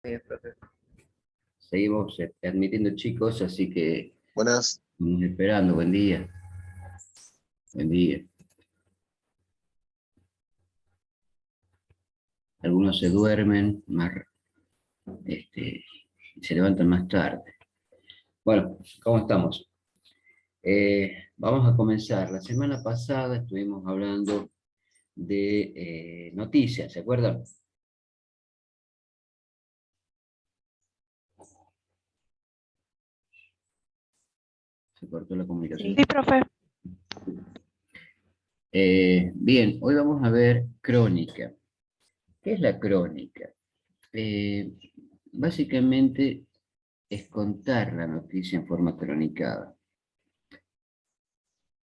Profe. Seguimos admitiendo chicos, así que Buenas. estamos esperando. Buen día. Buen día. Algunos se duermen, se levantan más tarde. Bueno, ¿cómo estamos? Vamos a comenzar. La semana pasada estuvimos hablando de noticias, ¿se acuerdan? Se cortó la comunicación. Sí, profe. Bien, hoy vamos a ver crónica. ¿Qué es la crónica? Básicamente es contar la noticia en forma cronicada.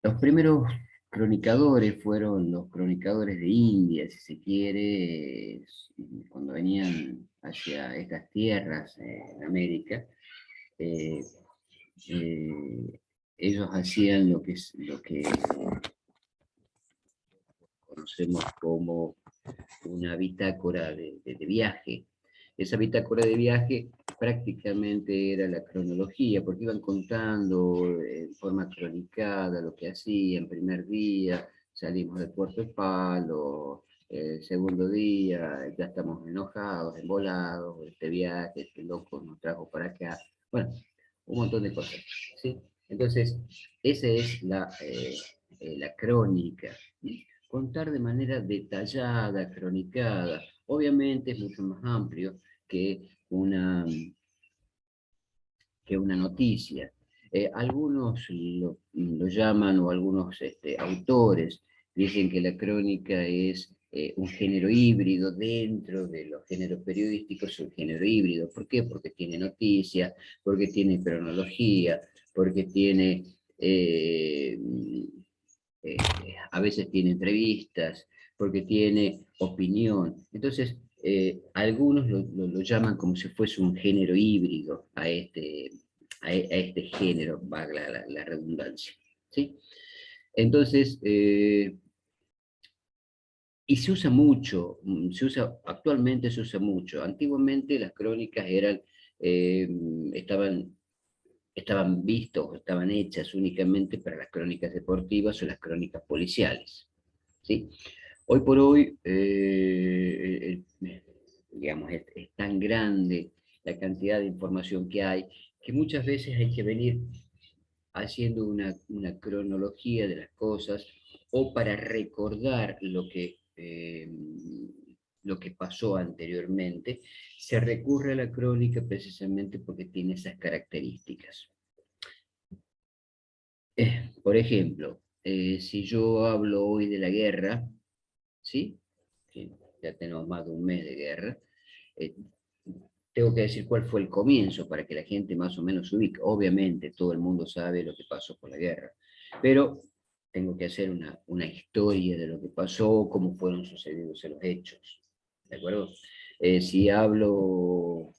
Los primeros cronicadores fueron los cronicadores de India, si se quiere, cuando venían hacia estas tierras en América. eh, eh, Ellos hacían lo que conocemos como una bitácora de viaje. Esa bitácora de viaje prácticamente era la cronología, porque iban contando en forma cronicada lo que hacían. Primer día salimos de Puerto de Palo, segundo día ya estamos enojados, embolados, este viaje, este loco nos trajo para acá. Bueno, un montón de cosas, ¿sí? Entonces, esa es la crónica, ¿sí? Contar de manera detallada, cronicada. Obviamente es mucho más amplio que una noticia. Algunos lo llaman, o algunos autores dicen que la crónica es un género híbrido dentro de los géneros periodísticos, es un género híbrido. ¿Por qué? Porque tiene noticia, porque tiene cronología, porque tiene eh, eh, a veces tiene entrevistas, porque tiene opinión. Entonces, algunos lo llaman como si fuese un género híbrido a este género, valga la redundancia, ¿sí? Entonces, y se usa mucho, actualmente se usa mucho. Antiguamente las crónicas eh, estaban estaban vistos, estaban hechas únicamente para las crónicas deportivas o las crónicas policiales, ¿sí? Hoy por hoy, digamos, es tan grande la cantidad de información que hay, que muchas veces hay que venir haciendo una cronología de las cosas, o para recordar lo que pasó anteriormente, se recurre a la crónica precisamente porque tiene esas características. Por ejemplo, si yo hablo hoy de la guerra, ¿sí? Que ya tenemos más de un mes de guerra, eh, tengo que decir cuál fue el comienzo para que la gente más o menos se ubique. Obviamente todo el mundo sabe lo que pasó con la guerra, pero tengo que hacer una historia de lo que pasó, cómo fueron sucedidos los hechos, ¿de acuerdo? Si hablo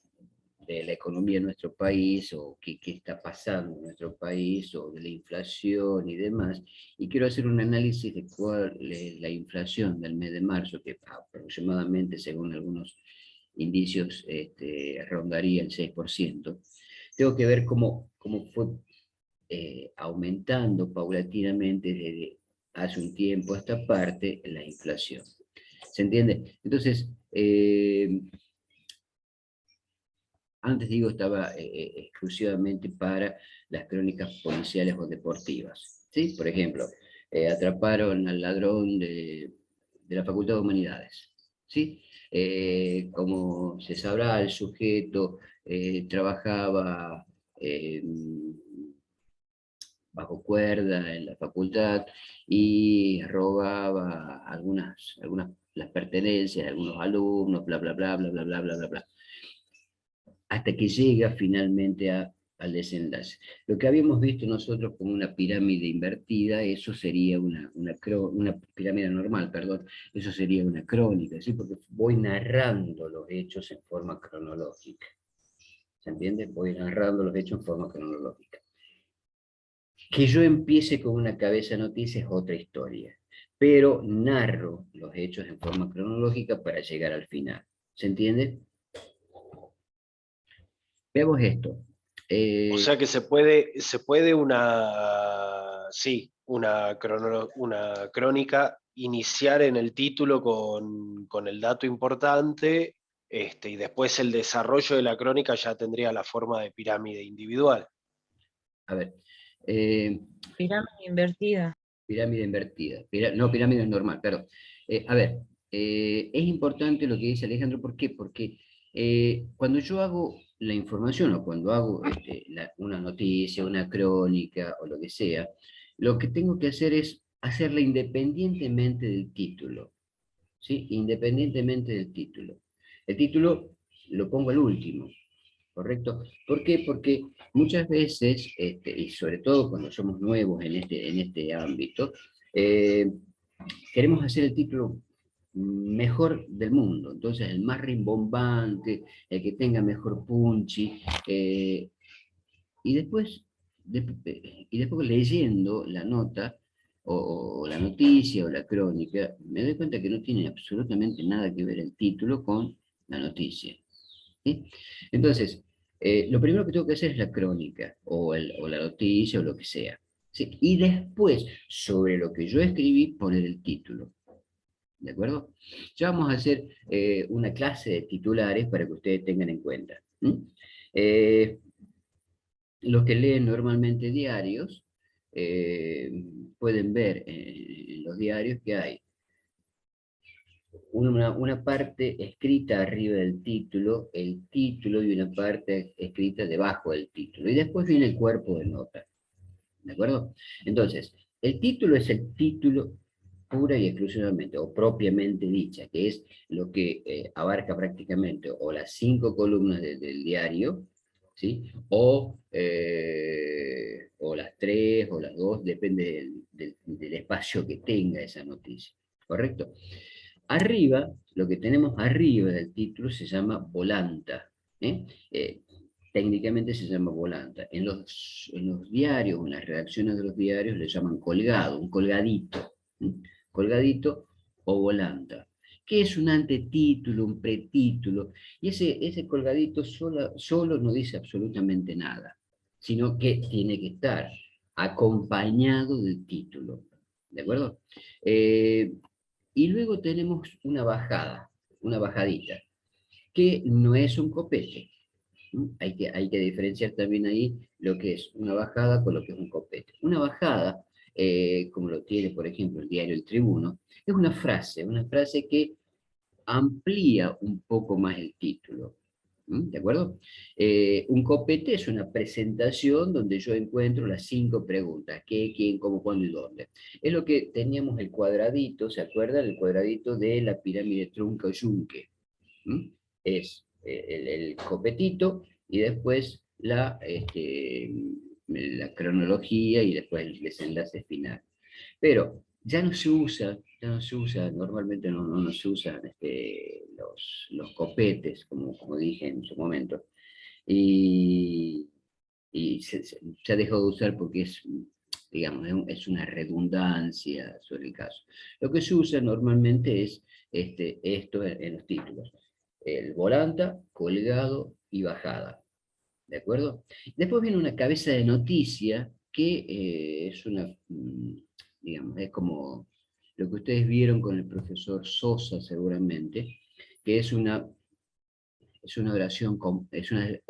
de la economía de nuestro país, o qué está pasando en nuestro país, o de la inflación y demás, y quiero hacer un análisis de cuál es la inflación del mes de marzo, que aproximadamente, según algunos indicios, rondaría el 6%, tengo que ver cómo fue aumentando paulatinamente desde hace un tiempo a esta parte la inflación. ¿Se entiende? Entonces, antes digo, estaba exclusivamente para las crónicas policiales o deportivas, ¿sí? Por ejemplo, atraparon al ladrón de la Facultad de Humanidades, ¿sí? Como se sabrá, el sujeto trabajaba bajo cuerda en la facultad y robaba algunas las pertenencias de algunos alumnos, bla, bla, bla, bla, bla, bla, bla, bla, bla, hasta que llega finalmente al desenlace. Lo que habíamos visto nosotros como una pirámide invertida, eso sería una pirámide normal, perdón, eso sería una crónica, ¿sí? Porque voy narrando los hechos en forma cronológica. ¿Se entiende? Voy narrando los hechos en forma cronológica. Que yo empiece con una cabeza noticia es otra historia, pero narro los hechos en forma cronológica para llegar al final. ¿Se entiende? Veamos esto. O Eh, sea que se puede una, sí, una crónica iniciar en el título con el dato importante, y después el desarrollo de la crónica ya tendría la forma de pirámide individual. a ver, eh, Pirámide invertida. pirámide invertida, no pirámide normal, perdón. A ver, es importante lo que dice Alejandro, ¿por qué? Porque cuando yo hago la información o cuando hago una noticia, una crónica o lo que sea, lo que tengo que hacer es hacerla independientemente del título, ¿sí? Independientemente del título. El título lo pongo al último, ¿correcto? ¿Por qué? Porque muchas veces, y sobre todo cuando somos nuevos en este ámbito, eh, queremos hacer el título mejor del mundo, entonces el más rimbombante, el que tenga mejor punchy, y después, y después leyendo la nota, o la noticia, o la crónica, me doy cuenta que no tiene absolutamente nada que ver el título con la noticia. ¿Sí? Entonces, lo primero que tengo que hacer es la crónica, o la noticia, o lo que sea. ¿Sí? Y después, sobre lo que yo escribí, poner el título. ¿De acuerdo? Ya vamos a hacer una clase de titulares para que ustedes tengan en cuenta. Eh, los que leen normalmente diarios eh, pueden ver en los diarios que hay una parte escrita arriba del título, el título y una parte escrita debajo del título. Y después viene el cuerpo de nota. ¿De acuerdo? Entonces, el título es el título pura y exclusivamente, o propiamente dicha, que es lo que abarca prácticamente o las 5 columnas del diario, ¿sí? O las 3 o las 2, depende del espacio que tenga esa noticia, ¿correcto? Arriba, lo que tenemos arriba del título se llama volanta, ¿eh? Técnicamente se llama volanta. En los diarios, en las redacciones de los diarios, le llaman colgado, un colgadito. ¿Sí? Colgadito o volanta. ¿Qué es un antetítulo, un pretítulo? Y ese colgadito solo no dice absolutamente nada, sino que tiene que estar acompañado del título. ¿De acuerdo? Y luego tenemos una bajada, una bajadita, que no es un copete. ¿No? Hay que diferenciar también ahí lo que es una bajada con lo que es un copete. Una bajada, como lo tiene, por ejemplo, el diario El Tribuno, es una frase que amplía un poco más el título. ¿De acuerdo? Un copete es una presentación donde yo encuentro las 5 preguntas: qué, quién, cómo, cuándo y dónde. Es lo que teníamos el cuadradito, ¿se acuerdan? El cuadradito de la pirámide trunca o yunque. Es el copetito y después la cronología y después el desenlace final. Pero ya no se usa, normalmente no se usan los copetes, como dije en su momento, y, y se ha dejado de usar porque digamos, es una redundancia sobre el caso. Lo que se usa normalmente es esto en los títulos: el volanta, colgado y bajada. ¿De acuerdo? Después viene una cabeza de noticia que es digamos, es como lo que ustedes vieron con el profesor Sosa seguramente, que es una oración,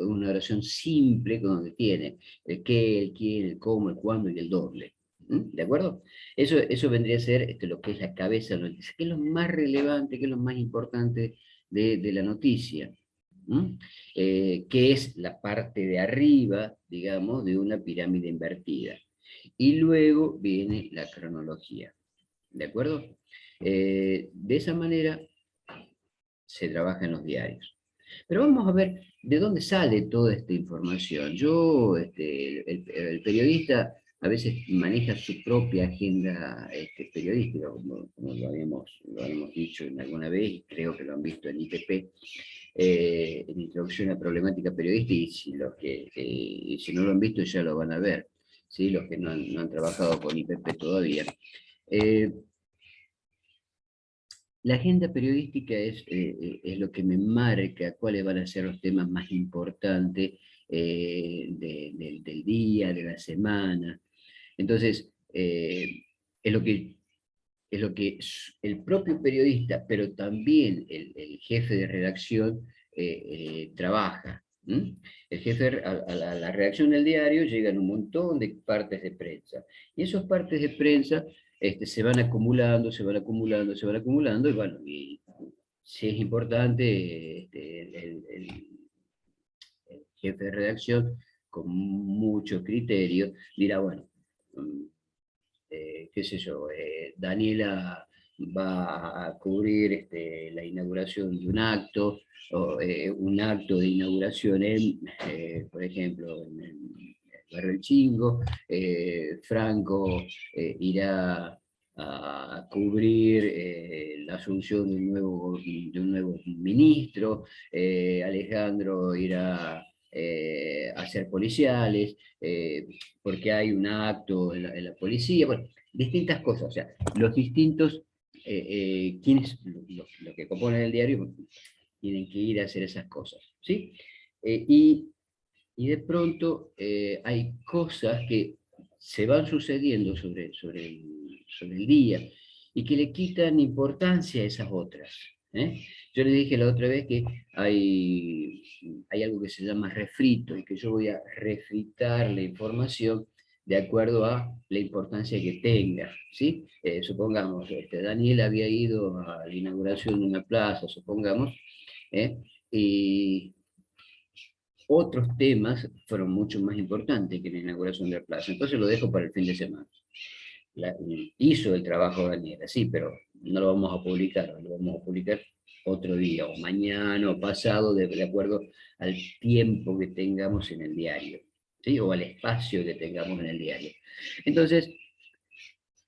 una oración simple donde tiene el qué, el quién, el cómo, el cuándo y el doble. ¿De acuerdo? Eso vendría a ser lo que es la cabeza de la noticia, que es lo más relevante, que es lo más importante de la noticia. Que es la parte de arriba, digamos, de una pirámide invertida. Y luego viene la cronología. ¿De acuerdo? De esa manera se trabaja en los diarios. Pero vamos a ver de dónde sale toda esta información. El periodista a veces maneja su propia agenda periodística, como lo habíamos dicho en alguna vez, y creo que lo han visto en IPP, en Introducción a Problemática Periodística, y si no lo han visto ya lo van a ver, ¿sí? Los que no han trabajado con IPP todavía. Eh, La agenda periodística es lo que me marca cuáles van a ser los temas más importantes del día, de la semana. Entonces, es lo que el propio periodista, pero también el jefe de redacción trabaja. ¿M? El jefe a la redacción del diario llegan un montón de partes de prensa. Y esas partes de prensa se van acumulando, se van acumulando, se van acumulando, y bueno, y si es importante, el jefe de redacción, con mucho criterio, dirá, bueno, mm, qué sé yo, Daniela va a cubrir la inauguración de un acto, o un acto de inauguración por ejemplo, en el barrio El Chingo. Franco irá a cubrir la asunción de un nuevo ministro. Alejandro irá a ser policiales, porque hay un acto en la policía, bueno, distintas cosas, o sea, los distintos, quienes, lo que componen el diario, tienen que ir a hacer esas cosas, ¿sí? Y de pronto hay cosas que se van sucediendo sobre el día y que le quitan importancia a esas otras. ¿eh? Yo le dije la otra vez que hay algo que se llama refrito y que yo voy a refritar la información de acuerdo a la importancia que tenga. ¿sí? Supongamos, Daniel había ido a la inauguración de una plaza, supongamos, ¿eh? y otros temas fueron mucho más importantes que la inauguración de la plaza. Entonces lo dejo para el fin de semana. Hizo el trabajo Daniela, sí, pero no lo vamos a publicar, lo vamos a publicar otro día, o mañana, o pasado, de acuerdo al tiempo que tengamos en el diario, ¿sí? O al espacio que tengamos en el diario. Entonces,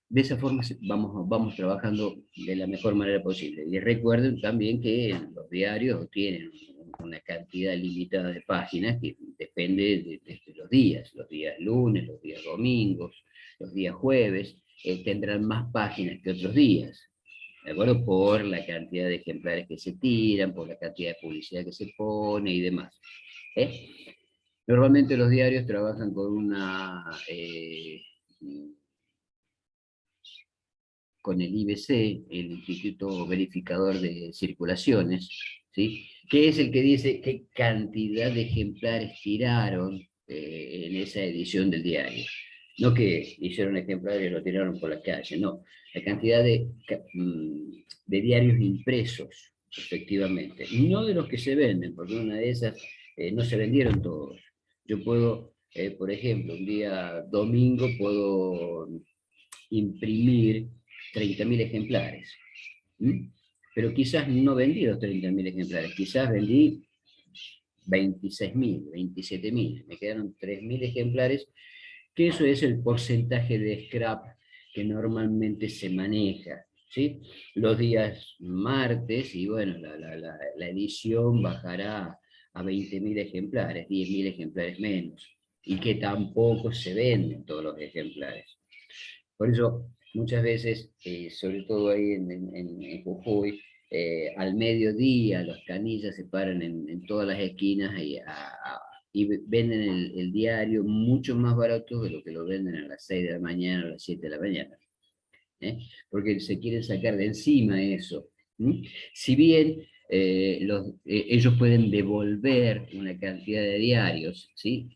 de esa forma vamos trabajando de la mejor manera posible. Y recuerden también que los diarios tienen una cantidad limitada de páginas que depende de los días lunes, los días domingos, los días jueves, tendrán más páginas que otros días, ¿de acuerdo? Por la cantidad de ejemplares que se tiran, por la cantidad de publicidad que se pone y demás. ¿eh? Normalmente los diarios trabajan con el IBC, el Instituto Verificador de Circulaciones, ¿sí? Que es el que dice qué cantidad de ejemplares tiraron en esa edición del diario. No que hicieron ejemplares y lo tiraron por la calle, no. La cantidad de diarios impresos, efectivamente. No de los que se venden, porque una de esas no se vendieron todos. Yo puedo, por ejemplo, un día domingo puedo imprimir 30.000 ejemplares. ¿Mm? Pero quizás no vendí los 30.000 ejemplares, quizás vendí 26.000, 27.000, me quedaron 3.000 ejemplares, que eso es el porcentaje de scrap que normalmente se maneja. ¿sí? Los días martes, y bueno, la edición bajará a 20.000 ejemplares, 10.000 ejemplares menos, y que tampoco se venden todos los ejemplares. Por eso, muchas veces, sobre todo ahí en Jujuy, al mediodía los canillas se paran en todas las esquinas y venden el diario mucho más barato de lo que lo venden a las 6 de la mañana o a las 7 de la mañana. Porque se quieren sacar de encima eso. Si bien ellos pueden devolver una cantidad de diarios, ¿sí?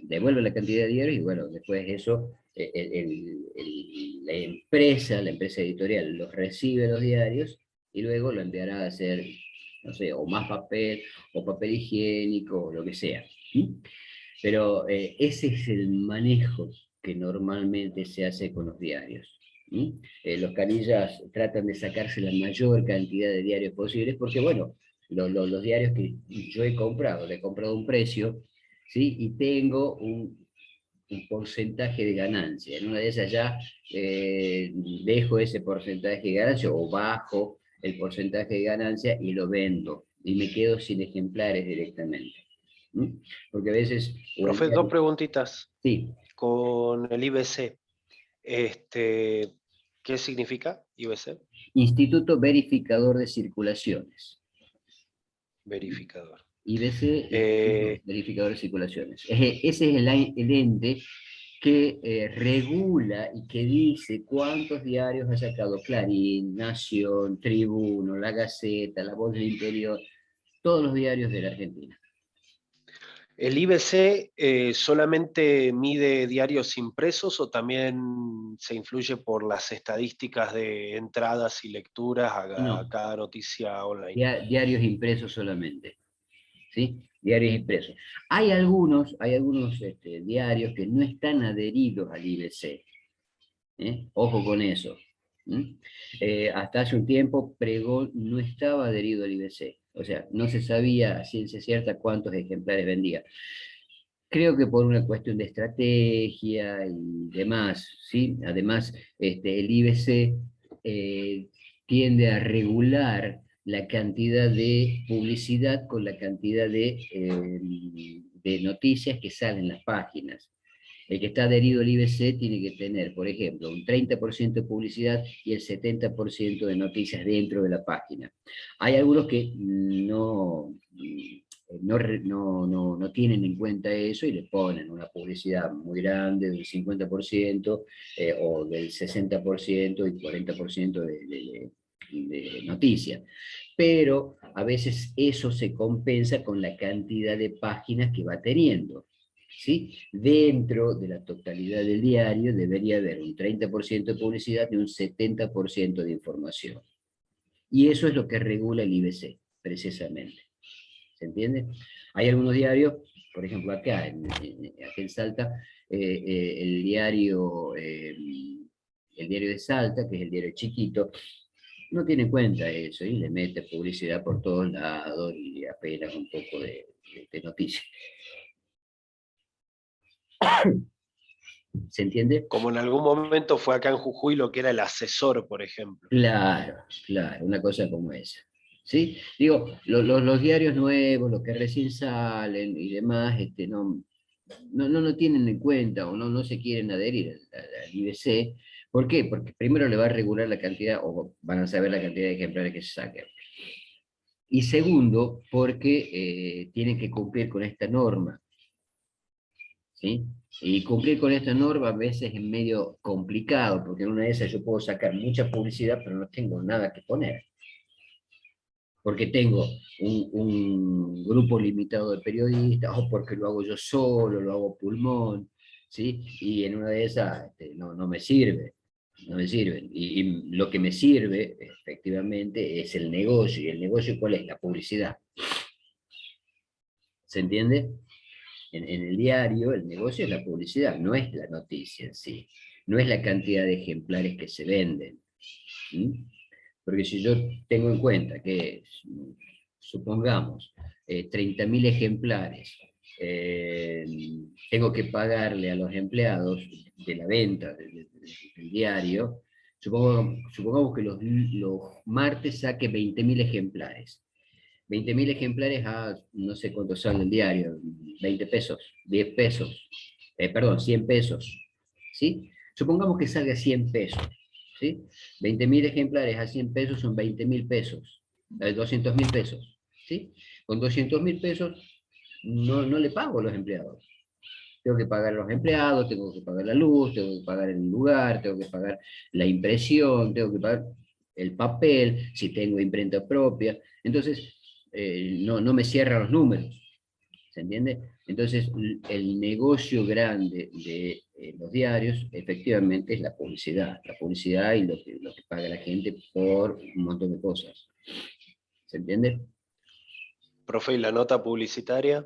Devuelven la cantidad de diarios y bueno, después eso, la empresa editorial los recibe los diarios y luego lo enviará a hacer, no sé, o más papel, o papel higiénico, o lo que sea. Pero ese es el manejo que normalmente se hace con los diarios. Los canillas tratan de sacarse la mayor cantidad de diarios posibles porque, bueno, los diarios que yo he comprado, le he comprado un precio, ¿sí? Y tengo un porcentaje de ganancia. En una de esas ya dejo ese porcentaje de ganancia o bajo el porcentaje de ganancia y lo vendo y me quedo sin ejemplares directamente. Porque a veces... Profe, dos preguntitas Sí. con el IBC. ¿Qué significa IBC? Instituto Verificador de Circulaciones. Verificador. IBC, Eh, Verificador de Circulaciones. Ese es el ente que regula y que dice cuántos diarios ha sacado Clarín, Nación, Tribuno, La Gaceta, La Voz del Interior, todos los diarios de la Argentina. ¿El IBC solamente mide diarios impresos o también se influye por las estadísticas de entradas y lecturas No. a cada noticia online? Diarios impresos solamente, ¿sí? Diarios impresos. Hay algunos diarios que no están adheridos al IBC. Ojo con eso. Hasta hace un tiempo Pregón no estaba adherido al IBC. O sea, no se sabía a ciencia cierta cuántos ejemplares vendía. Creo que por una cuestión de estrategia y demás, ¿sí? Además, el IBC tiende a regular la cantidad de publicidad con la cantidad de noticias que salen en las páginas. El que está adherido al IBC tiene que tener, por ejemplo, un 30% de publicidad y el 70% de noticias dentro de la página. Hay algunos que no tienen en cuenta eso y le ponen una publicidad muy grande del 50% o del 60% y 40% de noticias. Pero a veces eso se compensa con la cantidad de páginas que va teniendo. ¿Sí? Dentro de la totalidad del diario debería haber un 30% de publicidad y un 70% de información. Y eso es lo que regula el IBC, precisamente. ¿Se entiende? Hay algunos diarios, por ejemplo acá en Salta, el diario de Salta, que es el diario chiquito, no tiene en cuenta eso y le mete publicidad por todos lados y apenas un poco de noticias. ¿Se entiende? Como en algún momento fue acá en Jujuy lo que era el asesor, por ejemplo. Claro, una cosa como esa. ¿Sí? Digo, los diarios nuevos, los que recién salen y demás, no tienen en cuenta o no se quieren adherir al IBC. ¿Por qué? Porque primero le va a regular la cantidad, o van a saber la cantidad de ejemplares que se saquen. Y segundo, porque tienen que cumplir con esta norma. ¿Sí? Y cumplir con esta norma a veces es medio complicado, porque en una de esas yo puedo sacar mucha publicidad, pero no tengo nada que poner. Porque tengo un grupo limitado de periodistas, o porque lo hago yo solo, lo hago pulmón, ¿sí? Y en una de esas no me sirve, no me sirven. Y lo que me sirve, efectivamente, es el negocio. ¿Y el negocio cuál es? La publicidad. ¿Se entiende? En el diario, el negocio es la publicidad, no es la noticia en sí, no es la cantidad de ejemplares que se venden. ¿Sí? Porque si yo tengo en cuenta que, supongamos, 30.000 ejemplares, tengo que pagarle a los empleados de la venta del diario, supongamos que los martes saque 20.000 ejemplares. 20.000 ejemplares a no sé cuánto sale el diario, 20 pesos, 10 pesos, perdón, 100 pesos, ¿sí? Supongamos que salga 100 pesos, ¿sí? 20.000 ejemplares a 100 pesos son 20.000 pesos, 200.000 pesos, ¿sí? Con 200.000 pesos no le pago a los empleados. Tengo que pagar a los empleados, tengo que pagar la luz, tengo que pagar el lugar, tengo que pagar la impresión, tengo que pagar el papel, si tengo imprenta propia. Entonces, no me cierran los números, ¿se entiende? Entonces, el negocio grande de los diarios, efectivamente, es la publicidad y lo que paga la gente por un montón de cosas. ¿Se entiende? Profe, ¿y la nota publicitaria?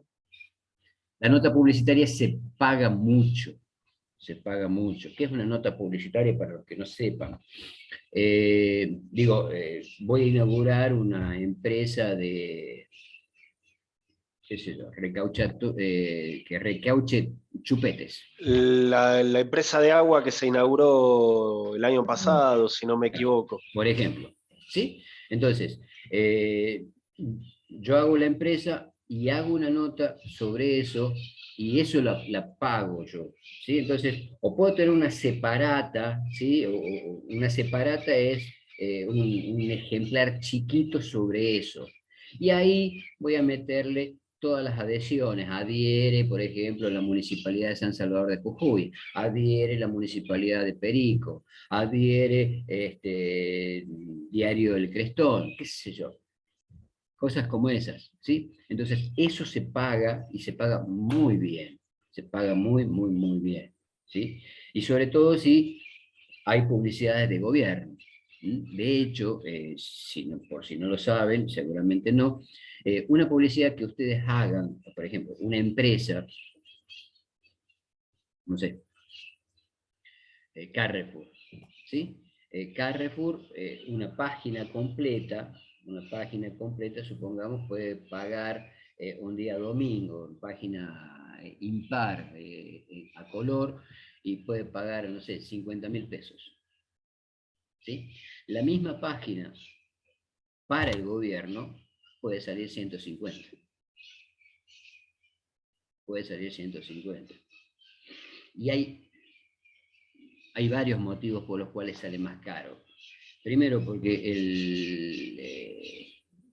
La nota publicitaria se paga mucho. ¿Qué es una nota publicitaria para los que no sepan? Voy a inaugurar una empresa de, qué sé yo, que recauche chupetes. La empresa de agua que se inauguró el año pasado, si no me equivoco. Por ejemplo, ¿sí? Entonces, yo hago la empresa, y hago una nota sobre eso, y eso la pago yo, ¿sí? Entonces, o puedo tener una separata, ¿sí? O una separata es un ejemplar chiquito sobre eso. Y ahí voy a meterle todas las adhesiones. Adhiere, por ejemplo, la Municipalidad de San Salvador de Jujuy, adhiere la Municipalidad de Perico, adhiere Diario del Crestón, qué sé yo, cosas como esas, ¿sí? Entonces, eso se paga y se paga muy bien, se paga muy, muy, muy bien, ¿sí? Y sobre todo si hay publicidades de gobierno. De hecho, por si no lo saben, seguramente no, una publicidad que ustedes hagan, por ejemplo, una empresa, no sé, Carrefour, ¿sí? Carrefour, una página completa, supongamos, puede pagar un día domingo, página impar a color, y puede pagar, no sé, 50.000 pesos. ¿Sí? La misma página para el gobierno puede salir 150. Puede salir 150. Y hay varios motivos por los cuales sale más caro. Primero porque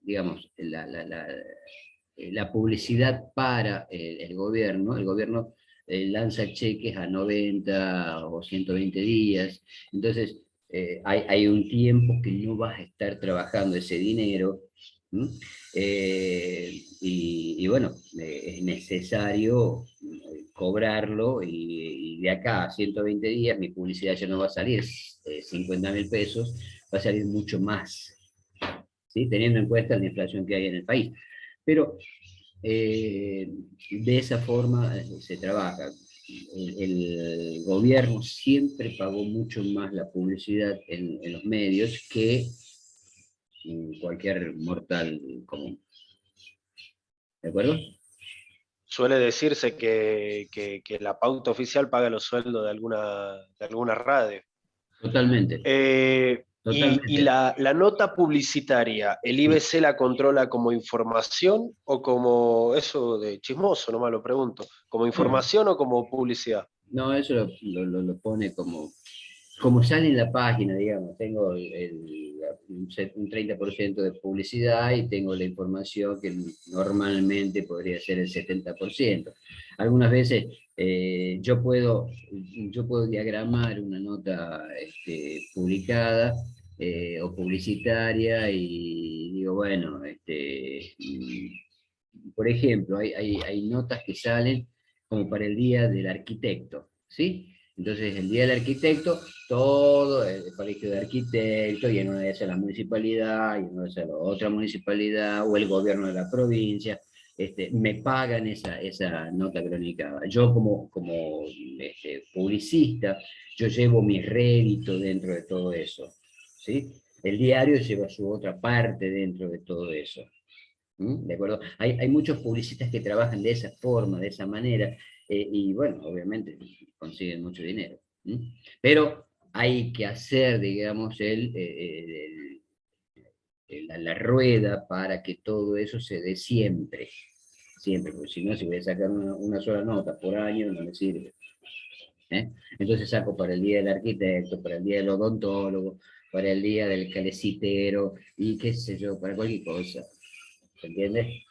digamos, la publicidad para el gobierno lanza cheques a 90 o 120 días, entonces hay un tiempo que no vas a estar trabajando ese dinero, y bueno, es necesario cobrarlo, y de acá a 120 días mi publicidad ya no va a salir 50.000 pesos, va a salir mucho más, ¿sí? Teniendo en cuenta la inflación que hay en el país. Pero de esa forma se trabaja. El gobierno siempre pagó mucho más la publicidad en los medios que cualquier mortal común. ¿De acuerdo? Suele decirse que la pauta oficial paga los sueldos de alguna radio. Totalmente. Y Totalmente. la nota publicitaria, ¿el Sí. IBC la controla como información o como eso de chismoso, nomás lo pregunto? ¿Como información o como publicidad? No, eso lo pone como sale en la página, digamos. Tengo un 30% de publicidad y tengo la información que normalmente podría ser el 70%. Algunas veces yo puedo diagramar una nota publicada o publicitaria, y digo, bueno, por ejemplo, hay notas que salen como para el Día del Arquitecto, ¿sí? Entonces, el Día del Arquitecto, todo el colegio de arquitectos, y en una de esas la municipalidad, y en una de esas la otra municipalidad, o el gobierno de la provincia, me pagan esa nota cronicada. Yo como publicista, yo llevo mi rédito dentro de todo eso, ¿sí? El diario lleva su otra parte dentro de todo eso. ¿De acuerdo? Hay muchos publicistas que trabajan de esa forma, de esa manera, y bueno, obviamente consiguen mucho dinero. Pero hay que hacer, digamos, la rueda para que todo eso se dé siempre, siempre, porque si no, si voy a sacar una sola nota por año, no me sirve. Entonces saco para el día del arquitecto, para el día del odontólogo, para el día del calecitero, y qué sé yo, para cualquier cosa. ¿Se entiende?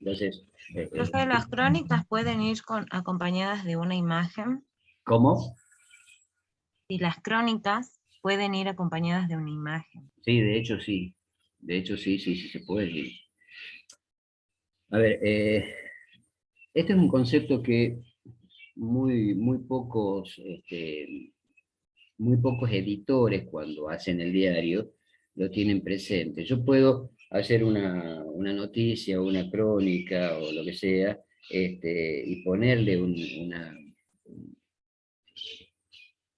Entonces, Profe, las crónicas pueden ir acompañadas de una imagen. ¿cómo? Y las crónicas pueden ir acompañadas de una imagen. Sí, de hecho sí. De hecho sí, sí, sí se puede. Sí. A ver, este es un concepto que muy pocos editores cuando hacen el diario lo tienen presente. Yo puedo hacer una noticia o una crónica o lo que sea, y ponerle una,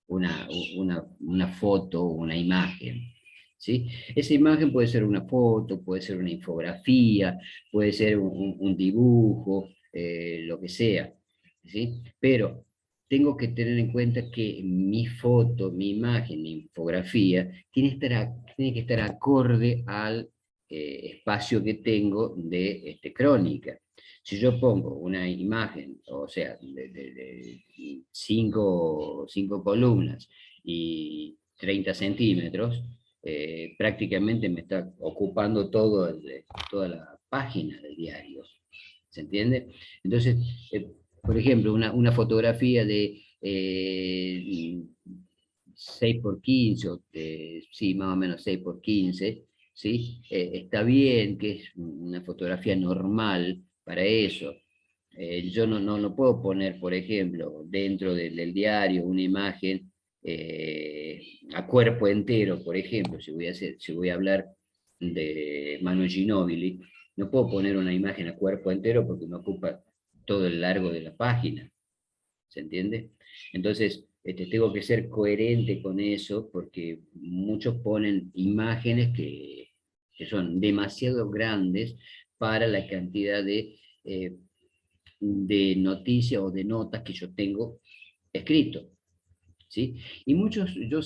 una foto, una imagen, ¿sí? Esa imagen puede ser una foto, puede ser una infografía, puede ser un dibujo, lo que sea, ¿sí? Pero tengo que tener en cuenta que mi foto, mi imagen, mi infografía, tiene que estar acorde al espacio que tengo de crónica. Si yo pongo una imagen, o sea, de cinco columnas y 30 centímetros, prácticamente me está ocupando toda la página del diario. ¿Se entiende? Entonces, por ejemplo, una fotografía de 6 por 15, sí, más o menos 6 por 15, ¿sí? Está bien, que es una fotografía normal para eso. Yo no puedo poner, por ejemplo, dentro del diario una imagen a cuerpo entero, por ejemplo, si voy a hablar de Manu Ginóbili, no puedo poner una imagen a cuerpo entero porque me ocupa todo el largo de la página. ¿Se entiende? Entonces, tengo que ser coherente con eso porque muchos ponen imágenes que son demasiado grandes para la cantidad de noticias o de notas que yo tengo escrito. ¿Sí? Y muchos, yo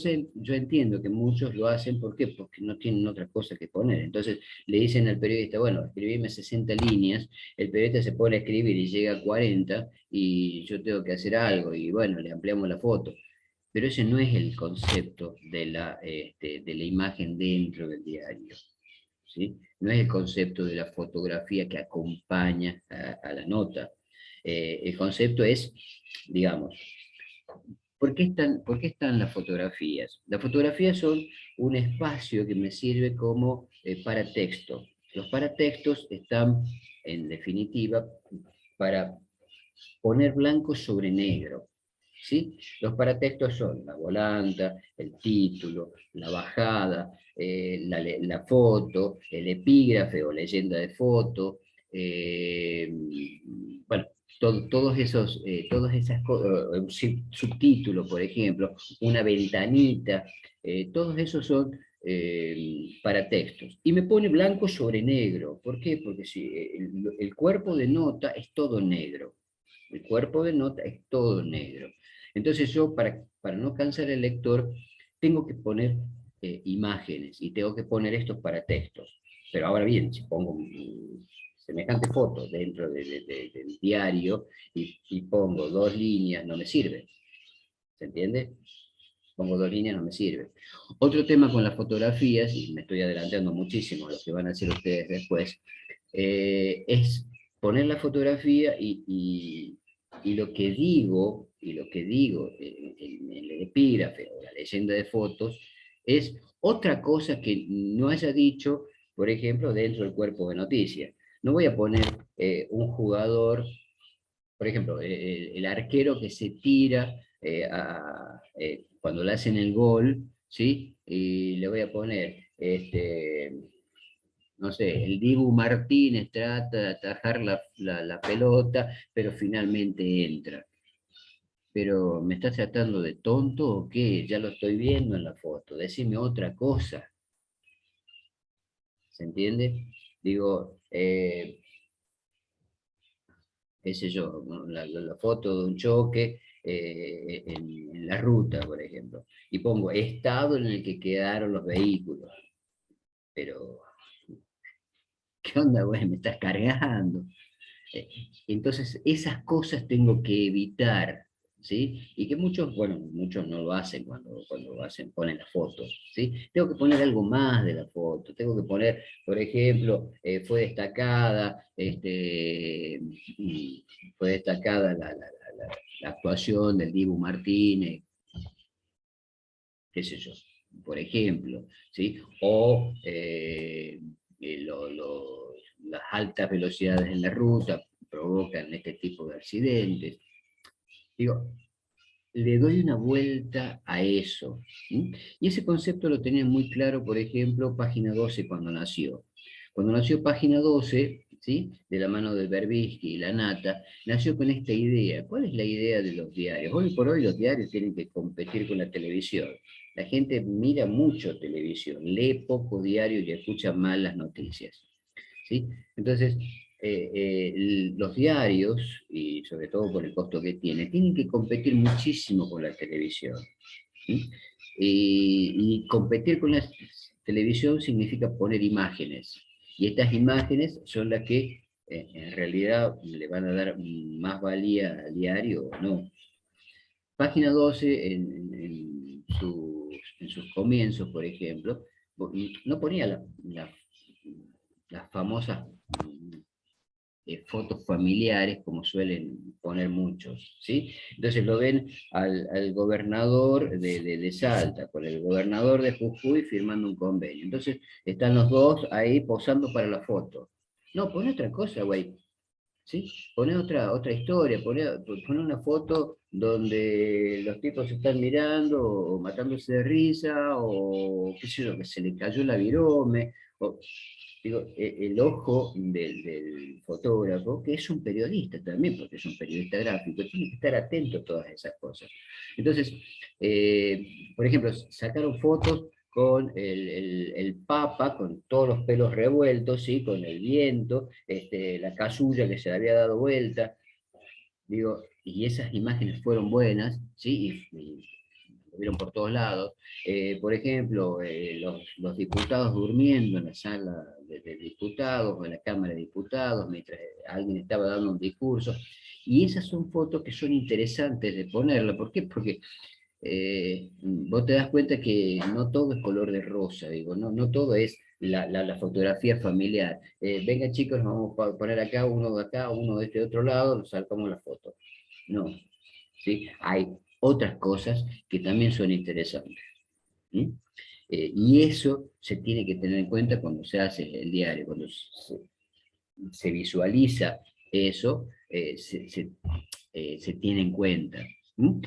entiendo que muchos lo hacen, ¿por qué? Porque no tienen otra cosa que poner. Entonces le dicen al periodista, bueno, escribime 60 líneas, el periodista se pone a escribir y llega a 40 y yo tengo que hacer algo y bueno, le ampliamos la foto. Pero ese no es el concepto de la imagen dentro del diario. ¿Sí? No es el concepto de la fotografía que acompaña a la nota. El concepto es, digamos, por qué están las fotografías? Las fotografías son un espacio que me sirve como paratexto. Los paratextos están, en definitiva, para poner blanco sobre negro. ¿Sí? Los paratextos son la volanta, el título, la bajada, la foto, el epígrafe o leyenda de foto, bueno, todas esas cosas, un subtítulo, por ejemplo, una ventanita, todos esos son paratextos. Y me pone blanco sobre negro. ¿Por qué? Porque si el cuerpo de nota es todo negro. El cuerpo de nota es todo negro. Entonces yo, para no cansar al lector, tengo que poner imágenes y tengo que poner estos paratextos. Pero ahora bien, si pongo semejante foto dentro del diario y pongo 2 líneas, no me sirve. ¿Se entiende? Pongo 2 líneas, no me sirve. Otro tema con las fotografías, y me estoy adelantando muchísimo a lo que van a hacer ustedes después, es poner la fotografía y lo que digo en el epígrafe o la leyenda de fotos es otra cosa que no haya dicho, por ejemplo, dentro del cuerpo de noticias. No voy a poner un jugador, por ejemplo, el arquero que se tira cuando le hacen el gol, ¿sí? Y le voy a poner, no sé, el Dibu Martínez trata de atajar la pelota, pero finalmente entra. Pero ¿me estás tratando de tonto o qué? Ya lo estoy viendo en la foto, decime otra cosa. ¿Se entiende? Digo, qué sé yo, ¿no? La foto de un choque en la ruta, por ejemplo, y pongo estado en el que quedaron los vehículos, pero ¿qué onda, güey? Me estás cargando. Entonces, esas cosas tengo que evitar, ¿sí? Y que muchos, bueno, muchos no lo hacen cuando ponen las fotos, ¿sí? Tengo que poner algo más de la foto, tengo que poner, por ejemplo, fue destacada, fue destacada la actuación del Dibu Martínez, qué sé yo, por ejemplo, ¿sí? O las altas velocidades en la ruta provocan este tipo de accidentes. Digo, le doy una vuelta a eso. ¿Sí? Y ese concepto lo tenía muy claro, por ejemplo, Página 12 cuando nació. Cuando nació Página 12, ¿sí? De la mano de Berbisky y La Nata, nació con esta idea. ¿Cuál es la idea de los diarios? Hoy por hoy los diarios tienen que competir con la televisión. La gente mira mucho televisión, lee poco diario y escucha mal las noticias. ¿Sí? Entonces, los diarios, y sobre todo por el costo que tienen que competir muchísimo con la televisión. ¿Sí? Y competir con la televisión significa poner imágenes. Y estas imágenes son las que en realidad le van a dar más valía al diario o no. Página 12, en sus comienzos, por ejemplo, no ponía las famosas fotos familiares como suelen poner muchos, ¿sí? Entonces lo ven al gobernador de Salta, con el gobernador de Jujuy firmando un convenio. Entonces están los dos ahí posando para la foto. No, pone otra cosa, güey. ¿Sí? Poné otra historia, poné una foto donde los tipos se están mirando o matándose de risa o qué sé yo, que se le cayó la virome. Digo, el ojo del fotógrafo, que es un periodista también, porque es un periodista gráfico, tiene que estar atento a todas esas cosas. Entonces, por ejemplo, sacaron fotos con el Papa, con todos los pelos revueltos, ¿sí? Con el viento, la casulla que se le había dado vuelta, digo, y esas imágenes fueron buenas, ¿sí? Y lo vieron por todos lados. Por ejemplo, los diputados durmiendo en la sala de diputados o en la Cámara de Diputados mientras alguien estaba dando un discurso. Y esas son fotos que son interesantes de ponerla. ¿Por qué? Porque vos te das cuenta que no todo es color de rosa, digo, no todo es la fotografía familiar. Venga chicos, nos vamos a poner acá, uno de acá, uno de este otro lado, nos sacamos la foto. No, ¿sí? Hay otras cosas que también son interesantes. ¿Sí? Y eso se tiene que tener en cuenta cuando se hace el diario, cuando se visualiza eso, se tiene en cuenta. ¿Mm?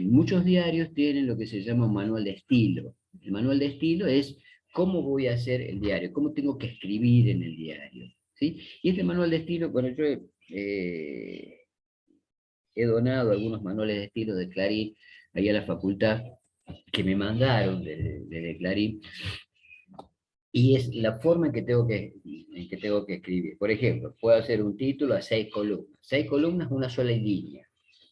Muchos diarios tienen lo que se llama un manual de estilo. El manual de estilo es cómo voy a hacer el diario, cómo tengo que escribir en el diario. ¿Sí? Y este manual de estilo, bueno, yo he donado algunos manuales de estilo de Clarín ahí a la facultad que me mandaron de Clarín, y es la forma en que tengo que escribir. Por ejemplo, puedo hacer un título a 6 columnas. 6 columnas, una sola línea.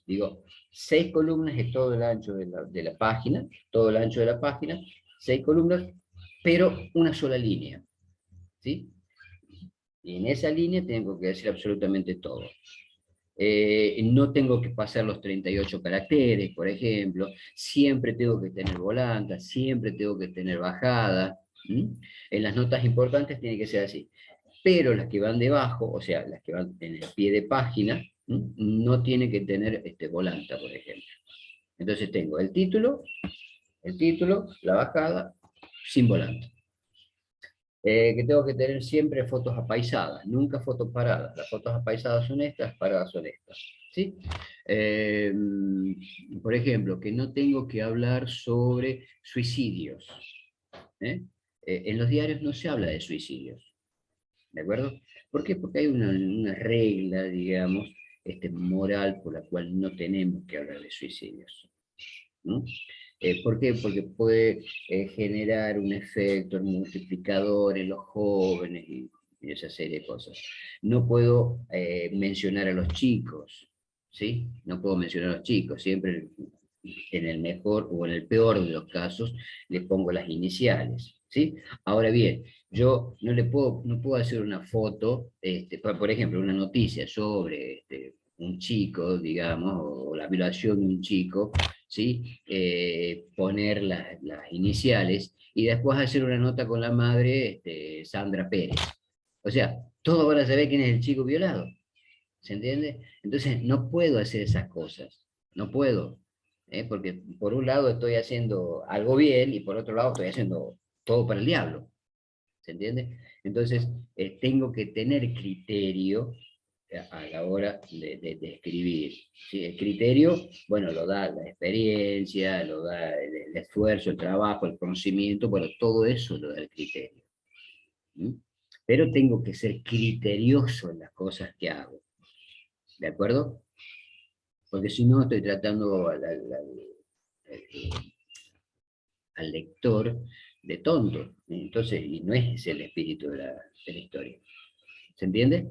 Digo, 6 columnas es todo el ancho de la página, todo el ancho de la página, 6 columnas, pero una sola línea. ¿Sí? Y en esa línea tengo que decir absolutamente todo. No tengo que pasar los 38 caracteres, por ejemplo, siempre tengo que tener volanta, siempre tengo que tener bajada. En las notas importantes tiene que ser así, pero las que van debajo, o sea, las que van en el pie de página, no tiene que tener volanta, por ejemplo. Entonces tengo el título, la bajada, sin volanta. Que tengo que tener siempre fotos apaisadas, nunca fotos paradas. Las fotos apaisadas son estas, paradas son estas. ¿Sí? Por ejemplo, que no tengo que hablar sobre suicidios. En los diarios no se habla de suicidios. ¿De acuerdo? ¿Por qué? Porque hay una regla, digamos, moral por la cual no tenemos que hablar de suicidios. ¿No? ¿Por qué? Porque puede generar un efecto multiplicador en los jóvenes y esa serie de cosas. No puedo mencionar a los chicos, ¿sí? No puedo mencionar a los chicos, siempre en el mejor o en el peor de los casos les pongo las iniciales, ¿sí? Ahora bien, yo no puedo hacer una foto, por ejemplo, una noticia sobre un chico, digamos, o la violación de un chico, ¿sí? Poner las iniciales y después hacer una nota con la madre, Sandra Pérez. O sea, todos van a saber quién es el chico violado. ¿Se entiende? Entonces, no puedo hacer esas cosas. No puedo. Porque por un lado estoy haciendo algo bien y por otro lado estoy haciendo todo para el diablo. ¿Se entiende? Entonces, tengo que tener criterio a la hora de escribir. ¿Sí? El criterio, bueno, lo da la experiencia, lo da el esfuerzo, el trabajo, el conocimiento, bueno, todo eso lo da el criterio. ¿Mm? Pero tengo que ser criterioso en las cosas que hago. ¿De acuerdo? Porque si no estoy tratando al lector de tonto. Entonces, y no es el espíritu de la historia. ¿Se entiende?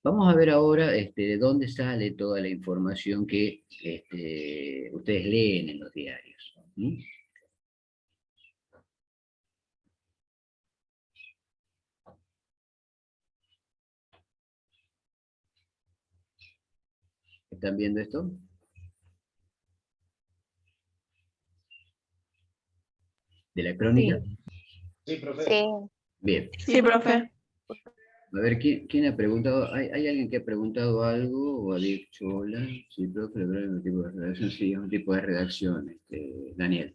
Vamos a ver ahora de dónde sale toda la información que ustedes leen en los diarios. ¿Mm? ¿Están viendo esto? ¿De la crónica? Sí, profe. Sí. Bien. Sí, profe. A ver, ¿quién ha preguntado? ¿Hay alguien que ha preguntado algo o ha dicho hola? Sí, profe, es un tipo de redacción. Sí, es un tipo de redacción, Daniel.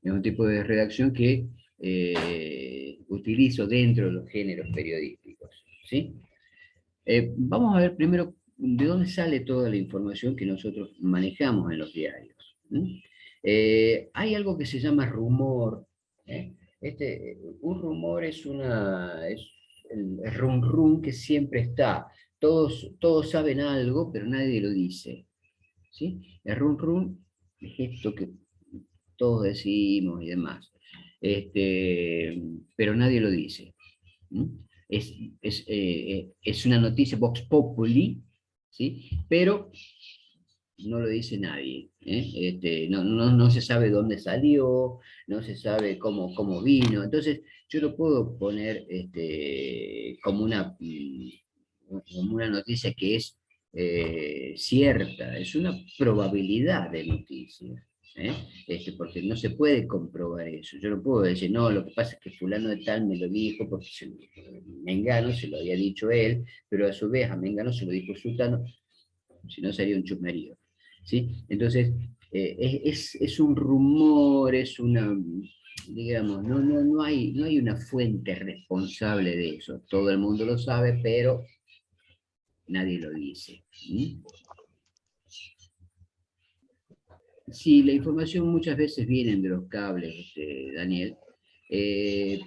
Es un tipo de redacción que utilizo dentro de los géneros periodísticos, ¿sí? Vamos a ver primero de dónde sale toda la información que nosotros manejamos en los diarios. Hay algo que se llama rumor. ¿eh? Un rumor es el rum rum que siempre está. Todos saben algo, pero nadie lo dice. ¿Sí? El rum rum es esto que todos decimos y demás. Pero nadie lo dice. ¿Mm? Es, es una noticia Vox Populi, ¿sí? Pero no lo dice nadie. No se sabe dónde salió, no se sabe cómo vino. Entonces, yo lo puedo poner como una noticia que es cierta, es una probabilidad de noticia. ¿eh? Porque no se puede comprobar eso. Yo no puedo decir, no, lo que pasa es que fulano de tal me lo dijo, porque Mengano se lo había dicho él, pero a su vez a Mengano se lo dijo Sultano, si no sería un chusmerío. ¿Sí? Entonces, es un rumor, es una, digamos, no hay una fuente responsable de eso. Todo el mundo lo sabe, pero nadie lo dice. ¿Mm? Sí, la información muchas veces viene de los cables, Daniel, eh,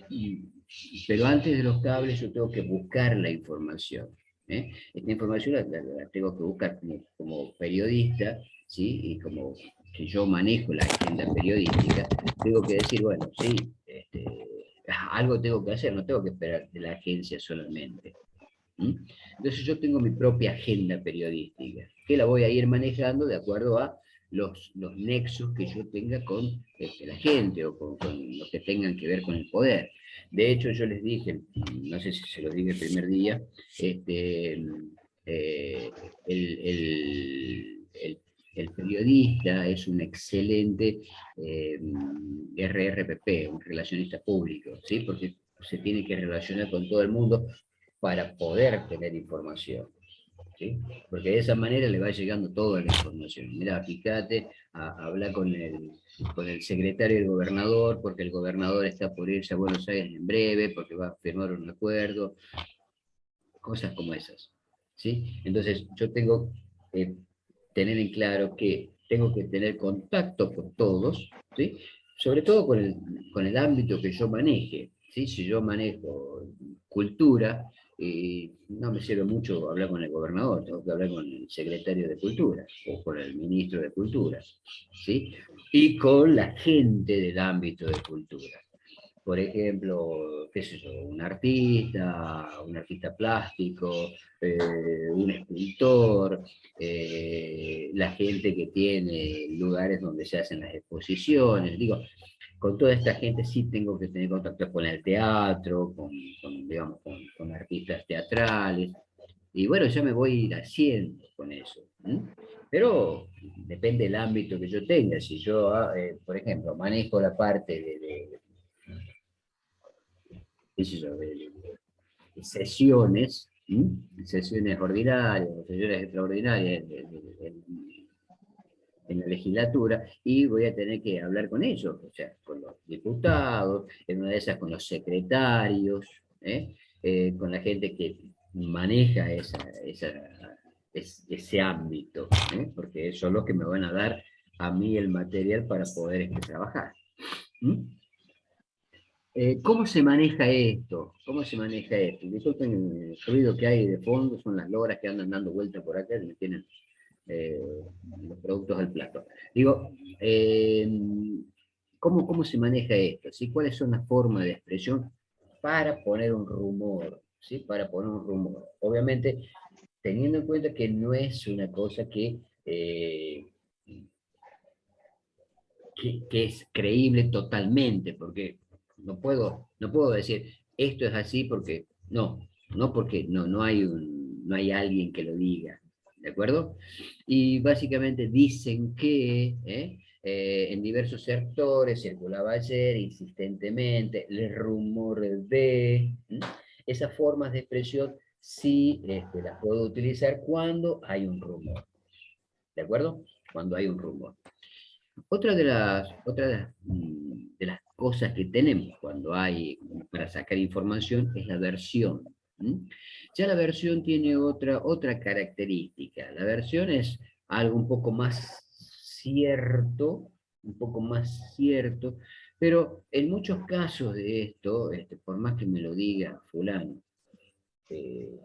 pero antes de los cables yo tengo que buscar la información. Esta información la tengo que buscar como periodista, ¿sí? Y como que yo manejo la agenda periodística, tengo que decir, bueno, sí, algo tengo que hacer, no tengo que esperar de la agencia solamente. Entonces yo tengo mi propia agenda periodística, que la voy a ir manejando de acuerdo a los nexos que yo tenga con la gente o con los que tengan que ver con el poder. De hecho, yo les dije, no sé si se los dije el primer día, eh, el, el periodista es un excelente RRPP, un relacionista público, ¿sí? Porque se tiene que relacionar con todo el mundo para poder tener información. ¿Sí? Porque de esa manera le va llegando toda la información. Mira, fíjate, habla con el secretario del gobernador, porque el gobernador está por irse a Buenos Aires en breve, porque va a firmar un acuerdo, cosas como esas. ¿Sí? Entonces, yo tengo que tener en claro que tengo que tener contacto con todos, ¿sí? Sobre todo con el ámbito que yo maneje. ¿Sí? Si yo manejo cultura, no me sirve mucho hablar con el gobernador, tengo que hablar con el secretario de Cultura o con el ministro de Cultura, ¿sí? Y con la gente del ámbito de cultura. Por ejemplo, qué sé yo, un artista plástico, un escultor, la gente que tiene lugares donde se hacen las exposiciones. Digo, con toda esta gente sí tengo que tener contacto con el teatro, digamos, con artistas teatrales. Y bueno, ya me voy a ir haciendo con eso. Pero depende del ámbito que yo tenga. Si yo, por ejemplo, manejo la parte qué sé yo, de sesiones, sesiones ordinarias, sesiones extraordinarias en la legislatura, y voy a tener que hablar con ellos, o sea, con los diputados, en una de esas con los secretarios, con la gente que maneja ese ámbito, porque son los que me van a dar a mí el material para poder trabajar. ¿Cómo se maneja esto? ¿Cómo se maneja esto? Disculpen el ruido que hay de fondo, son las loras que andan dando vueltas por acá y me tienen eh, los productos al plato. Digo, ¿cómo se maneja esto? ¿Sí? ¿Cuáles son las formas de expresión para poner un rumor? ¿Sí? Para poner un rumor. Obviamente, teniendo en cuenta que no es una cosa que es creíble totalmente, porque no puedo decir esto es así porque no porque no hay alguien que lo diga. ¿De acuerdo? Y básicamente dicen que en diversos sectores circulaba ayer insistentemente el rumor de... Esas formas de expresión sí las puedo utilizar cuando hay un rumor. ¿De acuerdo? Cuando hay un rumor. Otra de las cosas que tenemos cuando hay para sacar información es la versión. Ya la versión tiene otra característica. La versión es algo un poco más cierto, pero en muchos casos de esto, por más que me lo diga fulano, eh,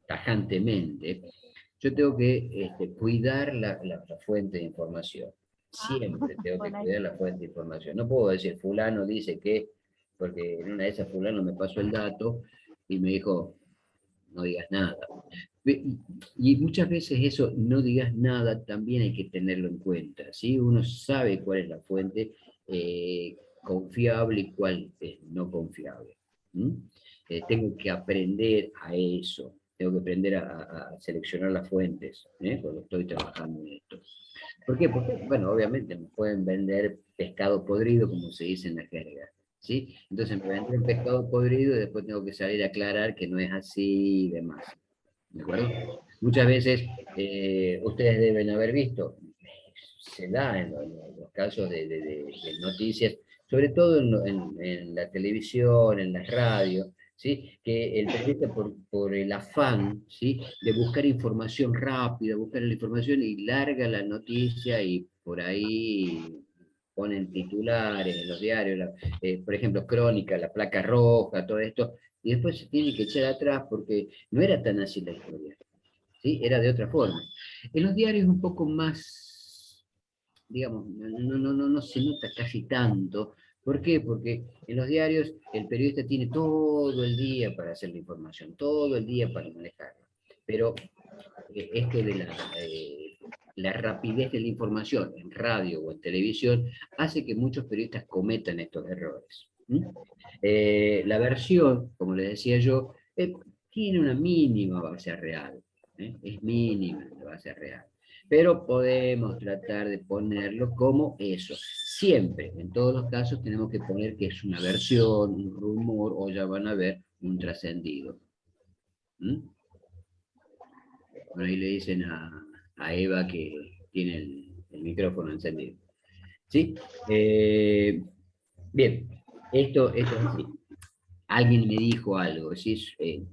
tajantemente, yo tengo que cuidar la fuente de información. Siempre tengo que cuidar la fuente de información. No puedo decir, fulano dice que, porque en una de esas fulano me pasó el dato y me dijo, no digas nada. Y muchas veces eso, no digas nada, también hay que tenerlo en cuenta, ¿sí? Uno sabe cuál es la fuente confiable y cuál es no confiable. Tengo que aprender a eso, tengo que aprender a seleccionar las fuentes, cuando estoy trabajando en esto. ¿Por qué? Porque, bueno, obviamente me pueden vender pescado podrido, como se dice en la jerga, ¿sí? Entonces me venden pescado podrido y después tengo que salir a aclarar que no es así y demás. ¿De acuerdo? Muchas veces ustedes deben haber visto, se da en los casos de noticias, sobre todo en la televisión, en la radio, ¿sí? Que el periodista por el afán, ¿sí? De buscar información rápida, buscar la información y larga la noticia y por ahí ponen titulares en los diarios, por ejemplo, Crónica, la placa roja, todo esto, y después se tiene que echar atrás porque no era tan así la historia, ¿sí? Era de otra forma. En los diarios un poco más, digamos, no se nota casi tanto. ¿Por qué? Porque en los diarios el periodista tiene todo el día para hacer la información, todo el día para manejarla. Pero esto de la rapidez de la información en radio o en televisión hace que muchos periodistas cometan estos errores. La versión, como les decía yo, tiene una mínima base real, es mínima la base real, pero podemos tratar de ponerlo como eso. Siempre, en todos los casos, tenemos que poner que es una versión, un rumor, o ya van a ver un trascendido. Bueno, ahí le dicen a Eva que tiene el micrófono encendido. ¿Sí? Bien, esto es así. Alguien me dijo algo, ¿sí?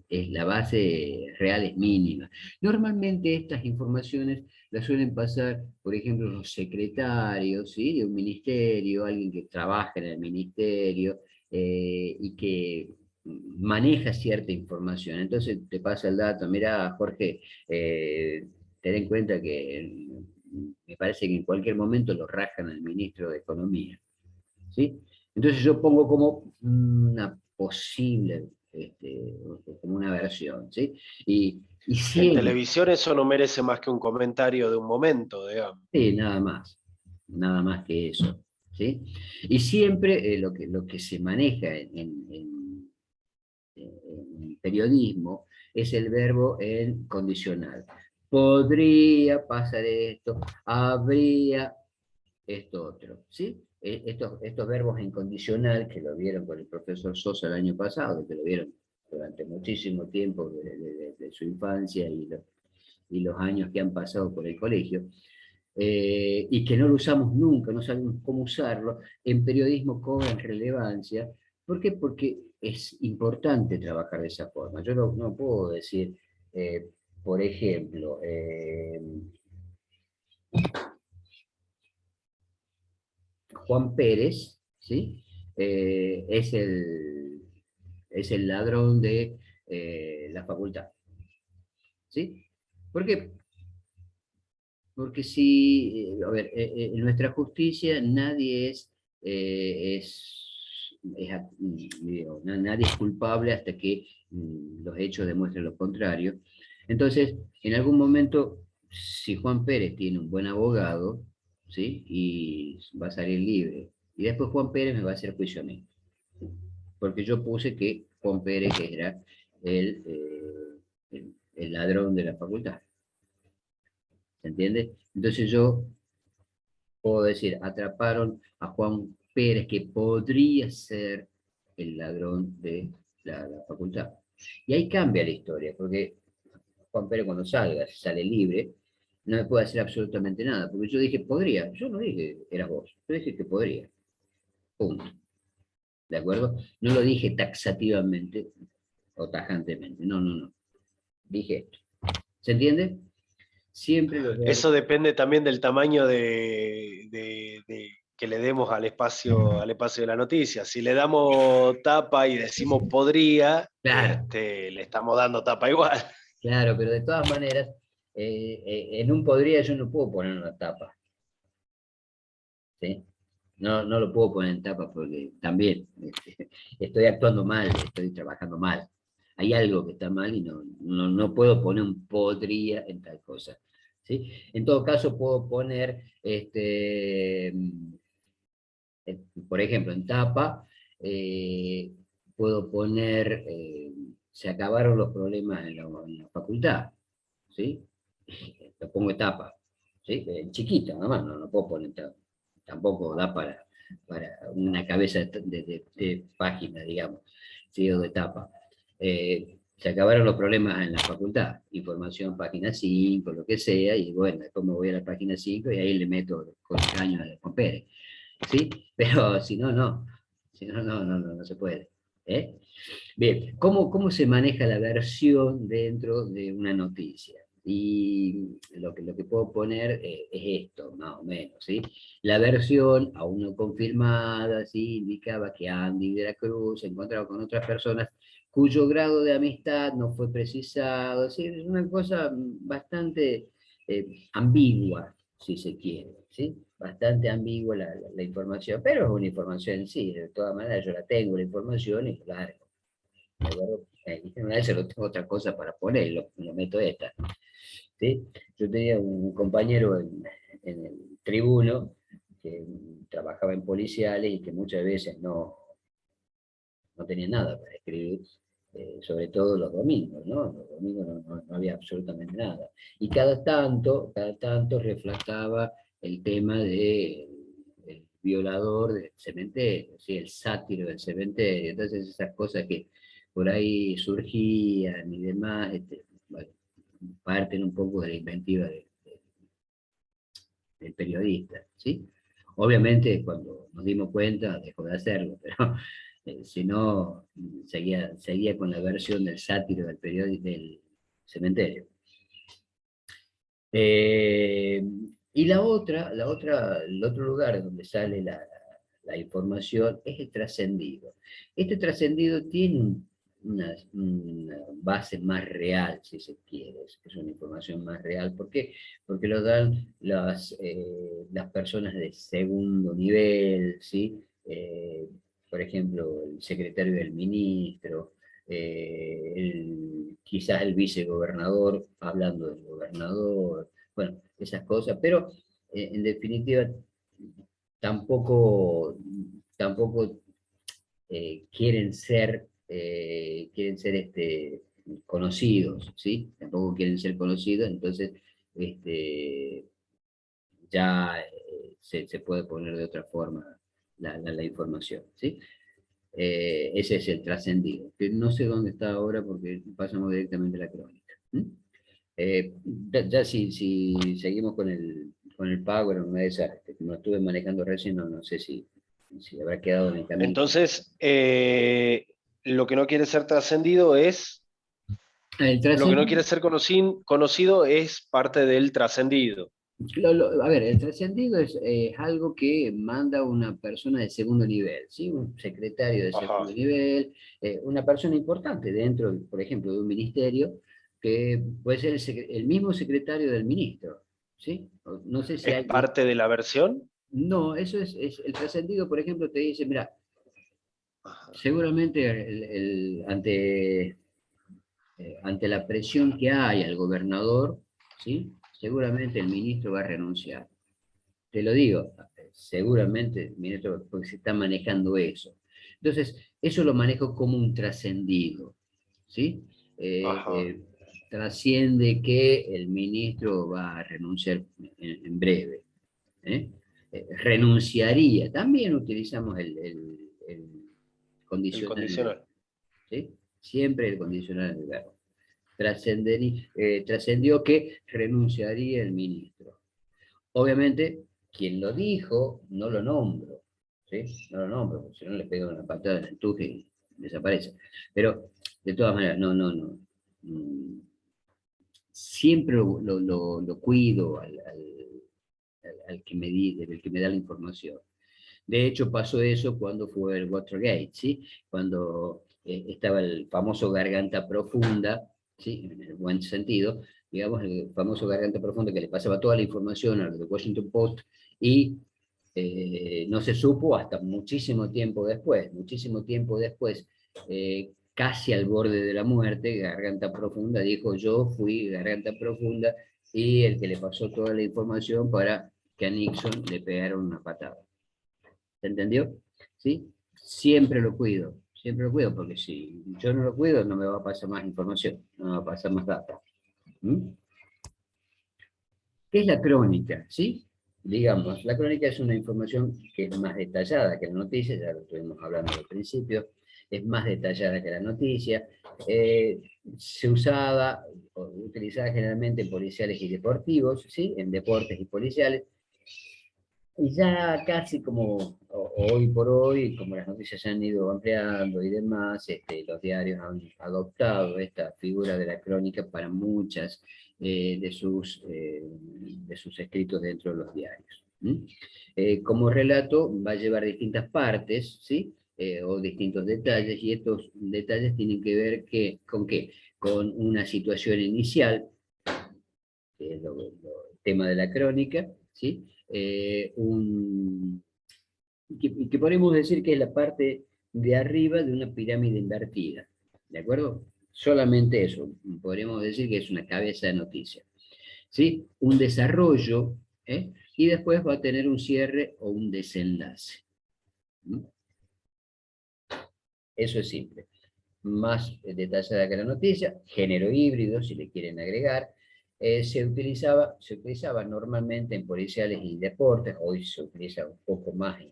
La base real es mínima. Normalmente estas informaciones las suelen pasar, por ejemplo, los secretarios, ¿sí? De un ministerio, alguien que trabaja en el ministerio y que maneja cierta información. Entonces te pasa el dato, mira, Jorge, ten en cuenta que me parece que en cualquier momento lo rajan al ministro de Economía, ¿sí? Entonces yo pongo como una posible, como una versión, ¿sí? Y En siempre, televisión eso no merece más que un comentario de un momento, digamos. sí, nada más que eso, ¿sí? Y siempre lo que se maneja en periodismo es el verbo en condicional. Podría pasar esto, habría esto otro, ¿sí? Estos verbos en condicional, que lo vieron con el profesor Sosa el año pasado, que lo vieron durante muchísimo tiempo de su infancia y los años que han pasado por el colegio, y que no lo usamos nunca, no sabemos cómo usarlo, en periodismo cobran relevancia. ¿Por qué? Porque es importante trabajar de esa forma. Yo no puedo decir, por ejemplo, Juan Pérez, ¿sí? Es el ladrón de la facultad, ¿sí? ¿Por qué? Porque si, a ver, en nuestra justicia nadie digo, nadie es culpable hasta que los hechos demuestren lo contrario. Entonces, en algún momento, si Juan Pérez tiene un buen abogado, ¿sí? Y va a salir libre, y después Juan Pérez me va a hacer juicio a mí, porque yo puse que Juan Pérez era el ladrón de la facultad. ¿se entiende? Entonces yo puedo decir, atraparon a Juan Pérez, que podría ser el ladrón de la facultad. Y ahí cambia la historia, porque Juan Pérez cuando salga, si sale libre, no me puede hacer absolutamente nada, porque yo dije, podría, yo no dije, eras vos, yo dije que podría, punto, ¿de acuerdo? No lo dije taxativamente o tajantemente, no, no, no, dije esto, ¿se entiende? Siempre los Eso verbos, depende también del tamaño que le demos al espacio de la noticia. Si le damos tapa y decimos podría, claro, le estamos dando tapa igual. claro, pero de todas maneras, en un podría yo no puedo poner una tapa, ¿sí? No, no lo puedo poner en tapa porque también estoy actuando mal, estoy trabajando mal. Hay algo que está mal y no puedo poner un podría en tal cosa. ¿Sí? En todo caso, puedo poner, por ejemplo, en tapa, eh, puedo poner, se acabaron los problemas en la facultad. ¿Sí? Lo pongo en tapa. ¿Sí? Chiquita, nada más, no puedo poner tapa. Tampoco da para una cabeza de página, digamos, ¿sí? O de tapa. Se acabaron los problemas en la facultad, información página 5 lo que sea, y bueno, después me voy a la página 5 y ahí le meto con el caño de Pérez, ¿sí? Pero si no, no, si no, no se puede. ¿Eh? Bien, ¿cómo se maneja la versión dentro de una noticia? Y lo que puedo poner es esto, más o menos, ¿sí? La versión, aún no confirmada, ¿sí? Indicaba que Andy de la Cruz se encontraba con otras personas cuyo grado de amistad no fue precisado, ¿sí? Es una cosa bastante ambigua, si se quiere, ¿sí? Bastante ambigua la información, pero es una información en sí, de todas maneras yo la tengo, la información, y claro, ¿de acuerdo? Y una vez no tengo otra cosa para poner, lo meto esta. ¿Sí? Yo tenía un compañero en el tribuno que trabajaba en policiales y que muchas veces no tenía nada para escribir, sobre todo los domingos, ¿no? Los domingos no había absolutamente nada. Y cada tanto reflejaba el tema de el violador del cementerio, ¿sí? El sátiro del cementerio, entonces esas cosas que por ahí surgían y demás, bueno, parten un poco de la inventiva del periodista, ¿sí? Obviamente cuando nos dimos cuenta dejó de hacerlo, pero si no, seguía con la versión del sátiro del periódico del cementerio. Y el otro lugar donde sale la información es el trascendido. Este trascendido tiene una base más real, si se quiere, es una información más real. ¿Por qué? Porque lo dan las personas de segundo nivel, ¿sí? Por ejemplo, el secretario del ministro, quizás el vicegobernador hablando del gobernador, bueno, esas cosas, pero en definitiva tampoco, tampoco quieren ser conocidos, ¿sí? Tampoco quieren ser conocidos, entonces este, ya se puede poner de otra forma la información, ¿sí? Ese es el trascendido, que no sé dónde está ahora porque pasamos directamente a la crónica. ¿Mm? Ya si seguimos con el pago, era una de esas que no estuve manejando recién, no sé si habrá quedado en el camino. Entonces, lo que no quiere ser trascendido es, El lo que no quiere trascendido, ser conocido es parte del trascendido. a ver, el trascendido es algo que manda una persona de segundo nivel, ¿sí? Un secretario de segundo Ajá. nivel, una persona importante dentro, por ejemplo, de un ministerio, que puede ser el mismo secretario del ministro, ¿sí? No sé si ¿Es alguien... parte de la versión? No, eso es el trascendido, por ejemplo, te dice, mira, Ajá. seguramente ante la presión que hay al gobernador, ¿sí? Seguramente el ministro va a renunciar. Te lo digo, seguramente el ministro, porque se está manejando eso. Entonces, eso lo manejo como un trascendido, ¿sí? Eh, Ajá. eh, trasciende que el ministro va a renunciar en breve. Renunciaría, también utilizamos el El condicional, condicional. ¿sí? Siempre el condicional del verbo. Trascendió que renunciaría el ministro. Obviamente, quien lo dijo, no lo nombro, ¿sí? No lo nombro, porque si no le pego una patada en el tuje y desaparece. Pero, de todas maneras, no. Siempre lo cuido al que el que me da la información. De hecho, pasó eso cuando fue el Watergate, ¿sí? Cuando estaba el famoso garganta profunda, ¿sí? En el buen sentido, digamos, el famoso garganta profunda que le pasaba toda la información a los de Washington Post y no se supo hasta muchísimo tiempo después, casi al borde de la muerte, garganta profunda dijo: yo fui garganta profunda y el que le pasó toda la información para que a Nixon le pegaron una patada. ¿Se entendió? ¿Sí? Siempre lo cuido, porque si yo no lo cuido, no me va a pasar más información, no me va a pasar más data. ¿Mm? ¿Qué es la crónica? ¿Sí? Digamos, la crónica es una información que es más detallada que la noticia, ya lo estuvimos hablando al principio, es más detallada que la noticia, se usaba, o utilizada generalmente en policiales y deportivos, ¿sí? En deportes y policiales. Y ya casi como hoy por hoy, como las noticias se han ido ampliando y demás, los diarios han adoptado esta figura de la crónica para muchas de sus escritos dentro de los diarios. Como relato va a llevar distintas partes, ¿sí? O distintos detalles, y estos detalles tienen que ver ¿con qué? Con una situación inicial, que es el tema de la crónica, ¿sí? Que podemos decir que es la parte de arriba de una pirámide invertida, ¿de acuerdo? Solamente eso, podríamos decir que es una cabeza de noticia, ¿sí? Un desarrollo, y después va a tener un cierre o un desenlace. Eso es simple. Más detallada que la noticia, género híbrido, si le quieren agregar. Se utilizaba normalmente en policiales y deportes, hoy se utiliza un poco más en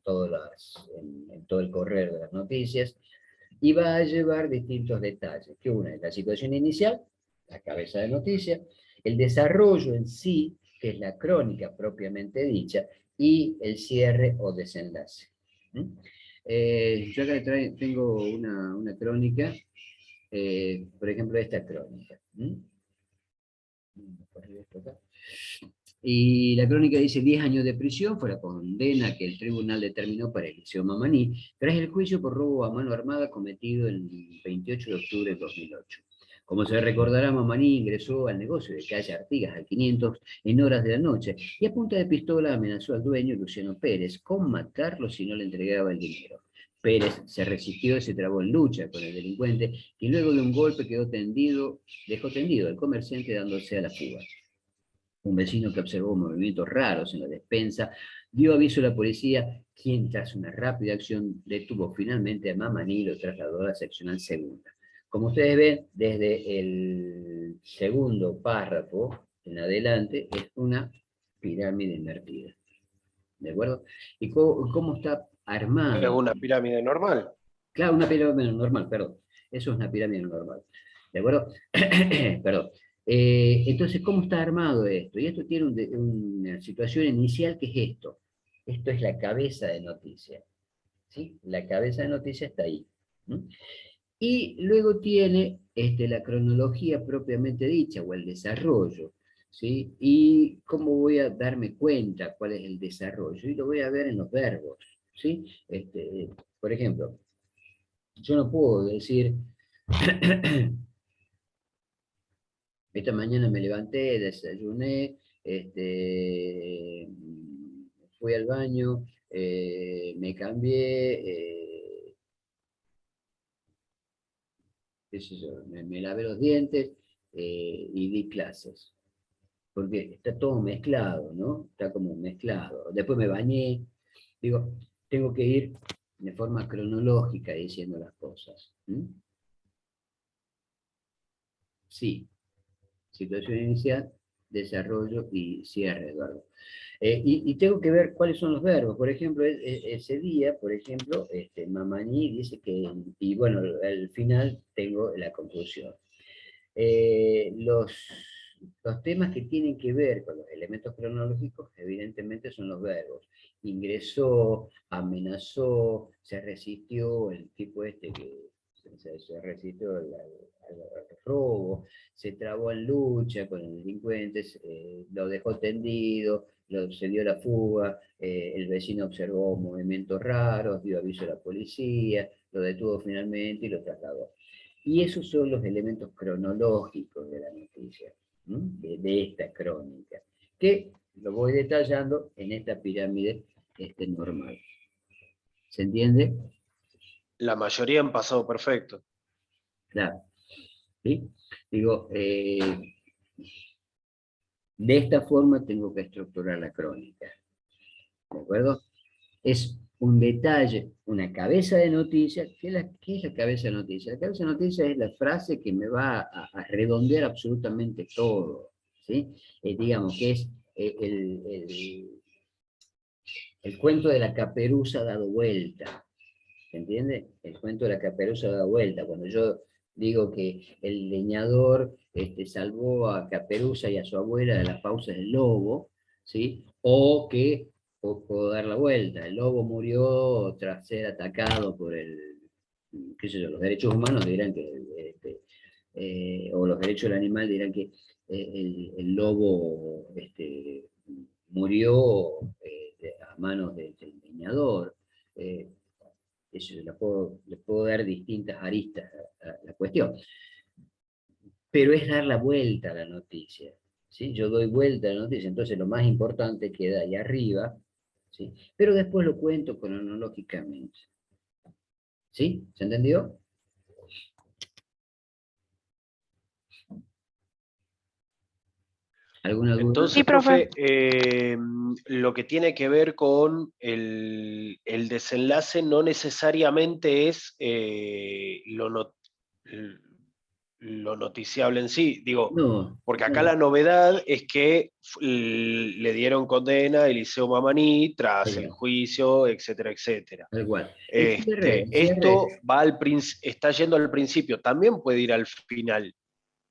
todo el correr de las noticias, y va a llevar distintos detalles, que una es la situación inicial, la cabeza de noticia, el desarrollo en sí, que es la crónica propiamente dicha, y el cierre o desenlace. Yo acá tengo una crónica, por ejemplo, esta crónica. Y la crónica dice: 10 años de prisión fue la condena que el tribunal determinó para Eliseo Mamani tras el juicio por robo a mano armada cometido el 28 de octubre de 2008. Como se recordará, Mamani ingresó al negocio de calle Artigas al 500 en horas de la noche y a punta de pistola amenazó al dueño, Luciano Pérez, con matarlo si no le entregaba el dinero. Pérez se resistió y se trabó en lucha con el delincuente, y luego de un golpe dejó tendido al comerciante dándose a la fuga. Un vecino que observó movimientos raros en la despensa dio aviso a la policía, quien tras una rápida acción detuvo finalmente a Mamani y lo trasladó a la seccional segunda. Como ustedes ven, desde el segundo párrafo en adelante es una pirámide invertida. ¿De acuerdo? ¿Y cómo está Es armado? una pirámide normal. Claro, una pirámide normal, perdón. Eso es una pirámide normal. ¿De acuerdo? Perdón. Entonces, ¿cómo está armado esto? Y esto tiene una situación inicial que es esto. Esto es la cabeza de noticia. ¿Sí? La cabeza de noticia está ahí. Y luego tiene la cronología propiamente dicha, o el desarrollo. ¿Sí? Y cómo voy a darme cuenta cuál es el desarrollo. Y lo voy a ver en los verbos. ¿Sí? Por ejemplo, yo no puedo decir, esta mañana me levanté, desayuné, fui al baño, me cambié, qué sé yo, me lavé los dientes y di clases. Porque está todo mezclado, ¿no? Está como mezclado. Después me bañé. Digo, tengo que ir de forma cronológica diciendo las cosas. Sí, situación inicial, desarrollo y cierre, Eduardo. Y tengo que ver cuáles son los verbos. Por ejemplo, ese día, por ejemplo, Mamaní dice que, y bueno, al final tengo la conclusión. Los temas que tienen que ver con los elementos cronológicos, evidentemente, son los verbos. Ingresó, amenazó, se resistió, el tipo que se resistió al robo, se trabó en lucha con el delincuente, lo dejó tendido, se dio la fuga, el vecino observó movimientos raros, dio aviso a la policía, lo detuvo finalmente y lo trasladó. Y esos son los elementos cronológicos de la noticia, de esta crónica, que lo voy detallando en esta pirámide normal. ¿Se entiende? La mayoría han pasado perfecto. Claro. ¿Sí? Digo, de esta forma tengo que estructurar la crónica. ¿De acuerdo? Es un detalle, una cabeza de noticia. ¿Qué es la cabeza de noticia? La cabeza de noticia es la frase que me va a redondear absolutamente todo, ¿sí? Digamos que es el cuento de la caperuza dado vuelta, ¿se entiende? El cuento de la caperuza dado vuelta. Cuando yo digo que el leñador salvó a Caperuza y a su abuela de las fauces del lobo, ¿sí? O que puedo dar la vuelta. El lobo murió tras ser atacado por qué sé yo, los derechos humanos dirán que, o los derechos del animal dirán que el lobo murió a manos del leñador. Eso le puedo dar distintas aristas a la cuestión. Pero es dar la vuelta a la noticia. ¿Sí? Yo doy vuelta a la noticia, entonces lo más importante queda ahí arriba, ¿sí? Pero después lo cuento cronológicamente. ¿Sí? ¿Se entendió? ¿Alguna duda? Entonces, Sí, profe. profe, lo que tiene que ver con el desenlace no necesariamente es lo noticiable en sí. Digo, No, porque acá no, la novedad es que le dieron condena a Eliseo Mamaní tras el igual, juicio, etcétera, etcétera. tal cual. El Esto cierre, está yendo al principio, también puede ir al final,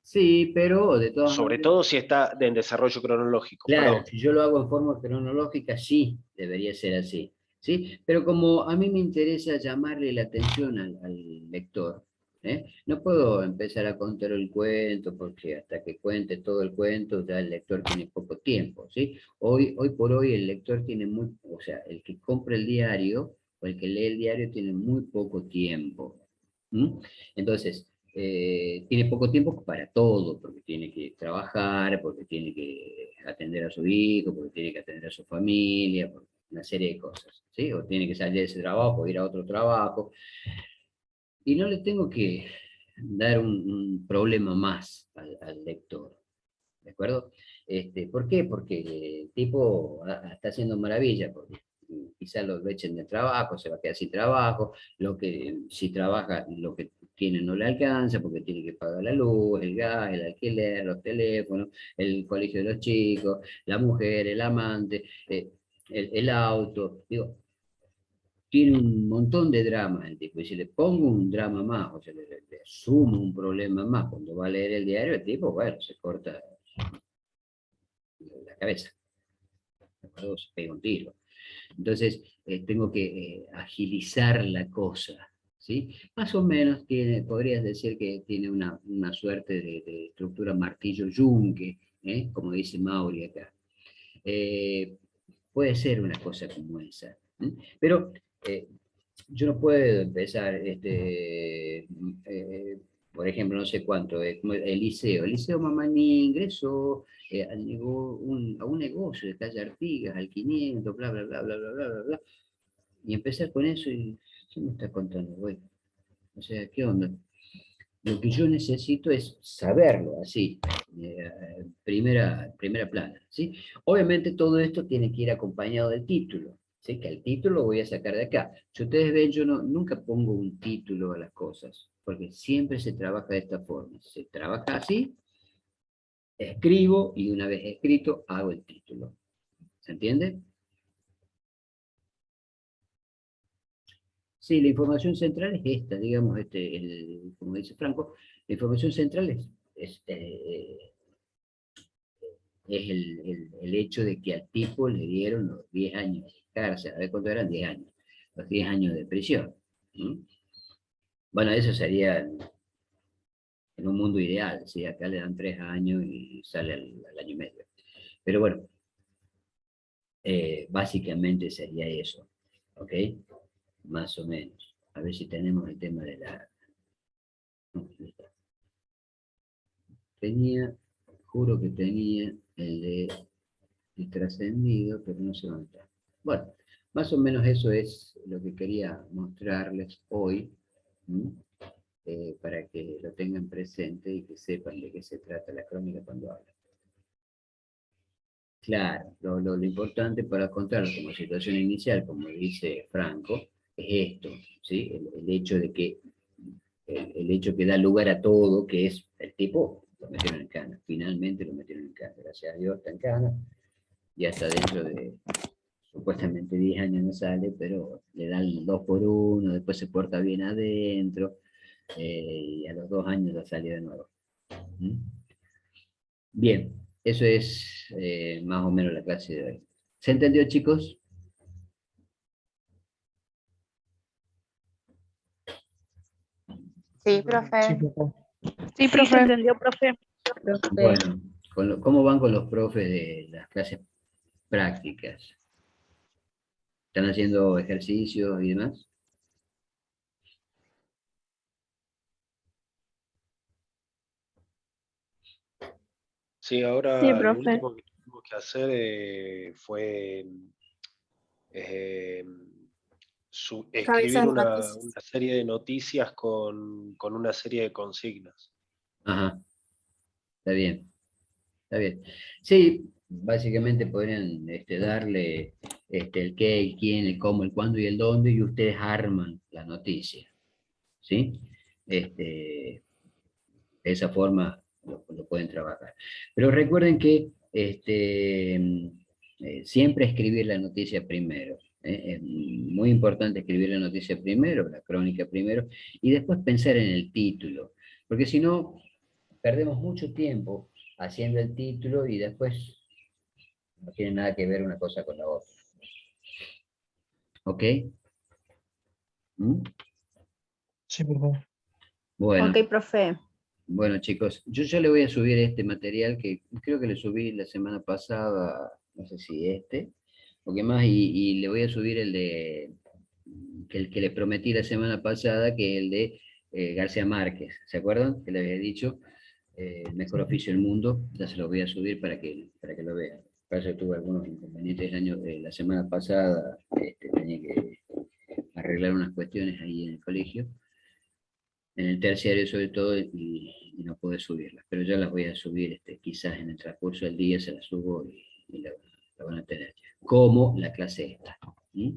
sí, pero de todas sobre maneras, todo si está en desarrollo cronológico, claro, perdón. si yo lo hago en forma cronológica, sí, debería ser así, ¿sí? Pero como a mí me interesa llamarle la atención al lector, no puedo empezar a contar el cuento, porque hasta que cuente todo el cuento ya el lector tiene poco tiempo, ¿sí? Hoy por hoy el lector tiene o sea, el que compra el diario o el que lee el diario tiene muy poco tiempo. Entonces, tiene poco tiempo para todo, porque tiene que trabajar, porque tiene que atender a su hijo, porque tiene que atender a su familia, por una serie de cosas, ¿sí? O tiene que salir de ese trabajo, ir a otro trabajo, y no le tengo que dar un problema más al lector, ¿de acuerdo? ¿Por qué? Porque el tipo está haciendo maravilla, porque quizás lo echen de trabajo, se va a quedar sin trabajo, si trabaja, lo que tiene no le alcanza, porque tiene que pagar la luz, el gas, el alquiler, los teléfonos, el colegio de los chicos, la mujer, el amante, el auto, digo, tiene un montón de dramas el tipo, y si le pongo un drama más, o sea, le sumo un problema más cuando va a leer el diario, el tipo, bueno, se corta la cabeza, ¿no? Se pega un tiro. Entonces, tengo que agilizar la cosa, ¿sí? Más o menos podrías decir que tiene una suerte de estructura martillo-yunque, como dice Mauri acá. Puede ser una cosa como esa. Pero yo no puedo empezar, por ejemplo, no sé cuánto, como Eliseo Mamani ingresó a un negocio de calle Artigas, al 500, bla, bla, bla, bla, bla, bla, bla, bla, y empezar con eso y, ¿qué me está contando, güey? O sea, ¿qué onda? Lo que yo necesito es saberlo así, primera plana, ¿sí? Obviamente todo esto tiene que ir acompañado del título, ¿sí? Que el título lo voy a sacar de acá. Si ustedes ven, yo nunca pongo un título a las cosas, porque siempre se trabaja de esta forma. Se trabaja así, escribo y una vez escrito hago el título. ¿Se entiende? Sí, la información central es esta, digamos, como dice Franco, la información central es el hecho de que al tipo le dieron los 10 años de cárcel. A ver cuánto eran 10 años. Los 10 años de prisión. ¿Mm? Bueno, eso sería en un mundo ideal, ¿sí? Acá le dan 3 años y sale al año y medio. Pero bueno, básicamente sería eso, ¿ok? Más o menos. A ver si tenemos el tema de la... Tenía, juro que tenía el de el trascendido, pero no sé dónde está. Bueno, más o menos eso es lo que quería mostrarles hoy, para que lo tengan presente y que sepan de qué se trata la crónica cuando hablan. Claro, lo importante para contarlo como situación inicial, como dice Franco, es esto, ¿sí? El hecho de que, el hecho que da lugar a todo, que es el tipo, lo metieron en cana, finalmente lo metieron en cana, gracias a Dios está en cana, y hasta dentro de supuestamente 10 años no sale, pero le dan el 2 por 1, después se porta bien adentro, y a los 2 años ya salió de nuevo. ¿Mm? Bien, eso es más o menos la clase de hoy. ¿Se entendió, chicos? Sí, profe. Sí, profe. Sí, Sí, se profe. entendió, profe. Profe, Bueno, ¿cómo van con los profes de las clases prácticas? ¿Están haciendo ejercicios y demás? Sí, Sí, ahora lo profe. último que tuvimos que hacer fue eh, escribir Revisar una noticias. serie de noticias con una serie de consignas. Ajá, está bien, está bien. Sí, básicamente podrían darle el qué, el quién, el cómo, el cuándo y el dónde, y ustedes arman la noticia, ¿sí? De esa forma lo pueden trabajar. Pero recuerden que siempre escribir la noticia primero. Es muy importante escribir la noticia primero, la crónica primero, y después pensar en el título, porque si no, perdemos mucho tiempo haciendo el título y después no tiene nada que ver una cosa con la otra. ¿Ok? ¿Mm? Sí, profe. Bueno. Ok, profe. Bueno, chicos, yo ya le voy a subir este material que creo que le subí la semana pasada, no sé si o qué más, y le voy a subir el que le prometí la semana pasada, que es el de García Márquez. ¿Se acuerdan? Que le había dicho, el mejor oficio del mundo. Ya se lo voy a subir para que lo vean. Para eso tuve algunos inconvenientes la semana pasada, tenía que arreglar unas cuestiones ahí en el colegio, en el terciario sobre todo, y no pude subirlas, pero ya las voy a subir, quizás en el transcurso del día se las subo y la van a tener, como la clase esta. ¿Mm?